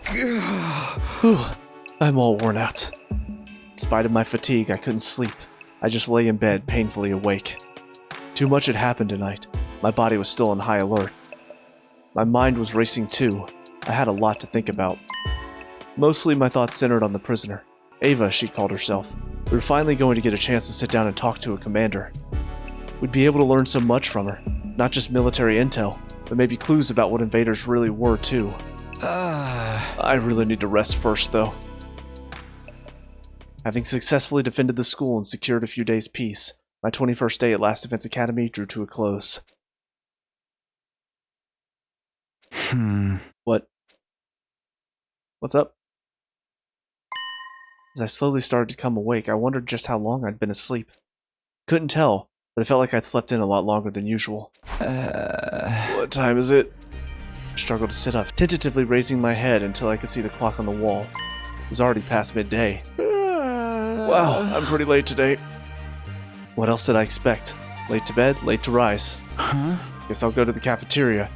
Whew, I'm all worn out. In spite of my fatigue, I couldn't sleep. I just lay in bed, painfully awake. Too much had happened tonight. My body was still on high alert. My mind was racing too. I had a lot to think about. Mostly my thoughts centered on the prisoner. Ava, she called herself. We were finally going to get a chance to sit down and talk to a commander. We'd be able to learn so much from her. Not just military intel, but maybe clues about what invaders really were too. I really need to rest first though. Having successfully defended the school and secured a few days' peace, my 21st day at Last Defense Academy drew to a close. What? What's up? As I slowly started to come awake, I wondered just how long I'd been asleep. Couldn't tell, but it felt like I'd slept in a lot longer than usual. What time is it? I struggled to sit up, tentatively raising my head until I could see the clock on the wall. It was already past midday. Wow, I'm pretty late today. What else did I expect? Late to bed, late to rise. Guess I'll go to the cafeteria.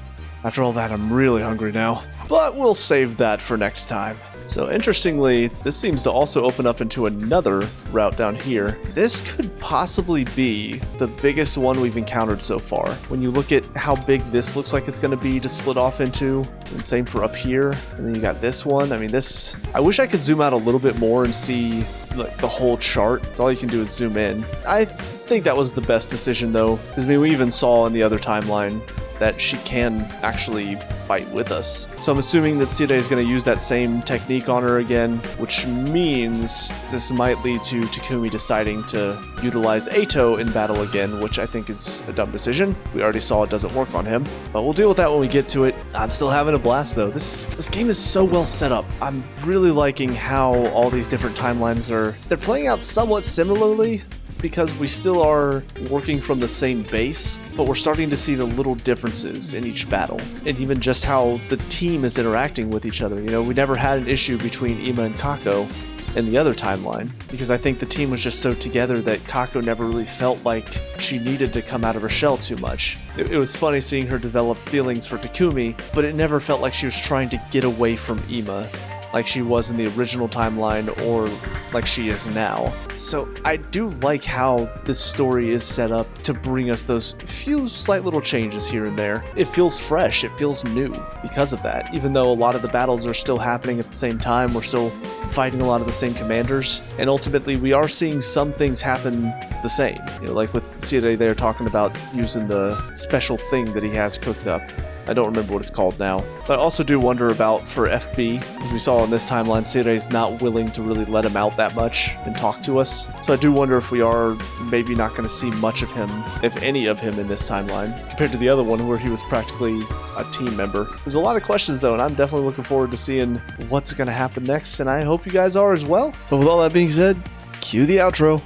After all that, I'm really hungry now. But we'll save that for next time. So interestingly, this seems to also open up into another route down here. This could possibly be the biggest one we've encountered so far. When you look at how big this looks like it's going to be to split off into, and same for up here, and then you got this one. I mean, this, I wish I could zoom out a little bit more and see like the whole chart. So all you can do is zoom in. I think that was the best decision though, because I mean, we even saw in the other timeline that she can actually fight with us. So I'm assuming that Sire is going to use that same technique on her again, which means this might lead to Takumi deciding to utilize Eito in battle again, which I think is a dumb decision. We already saw it doesn't work on him, but we'll deal with that when we get to it. I'm still having a blast though. This game is so well set up. I'm really liking how all these different timelines they're playing out somewhat similarly, because we still are working from the same base, but we're starting to see the little differences in each battle, and even just how the team is interacting with each other. You know, we never had an issue between Ima and Kako in the other timeline, because I think the team was just so together that Kako never really felt like she needed to come out of her shell too much. It was funny seeing her develop feelings for Takumi, but it never felt like she was trying to get away from Ima, like she was in the original timeline or like she is now. So I do like how this story is set up to bring us those few slight little changes here and there. It feels fresh, it feels new because of that. Even though a lot of the battles are still happening at the same time, we're still fighting a lot of the same commanders, and ultimately we are seeing some things happen the same. You know, like with Sire, they're talking about using the special thing that he has cooked up. I don't remember what it's called now. But I also do wonder about for FB, because we saw in this timeline, Sire's not willing to really let him out that much and talk to us. So I do wonder if we are maybe not going to see much of him, if any of him in this timeline, compared to the other one where he was practically a team member. There's a lot of questions though, and I'm definitely looking forward to seeing what's going to happen next, and I hope you guys are as well. But with all that being said, cue the outro.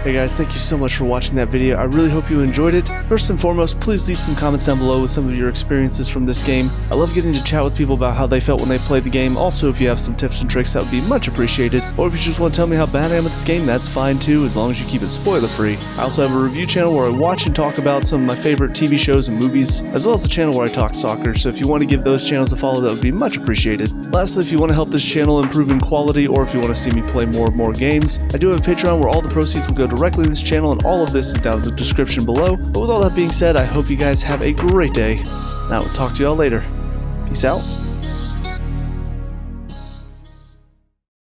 Hey guys, thank you so much for watching that video. I really hope you enjoyed it. First and foremost, please leave some comments down below with some of your experiences from this game. I love getting to chat with people about how they felt when they played the game. Also, if you have some tips and tricks, that would be much appreciated. Or if you just want to tell me how bad I am at this game, that's fine too, as long as you keep it spoiler free. I also have a review channel where I watch and talk about some of my favorite TV shows and movies, as well as a channel where I talk soccer, so if you want to give those channels a follow, that would be much appreciated. Lastly, if you want to help this channel improve in quality, or if you want to see me play more and more games, I do have a Patreon where all the proceeds will go directly to this channel, and all of this is down in the description below. But with all that being said, I hope you guys have a great day, and I will talk to y'all later. Peace out.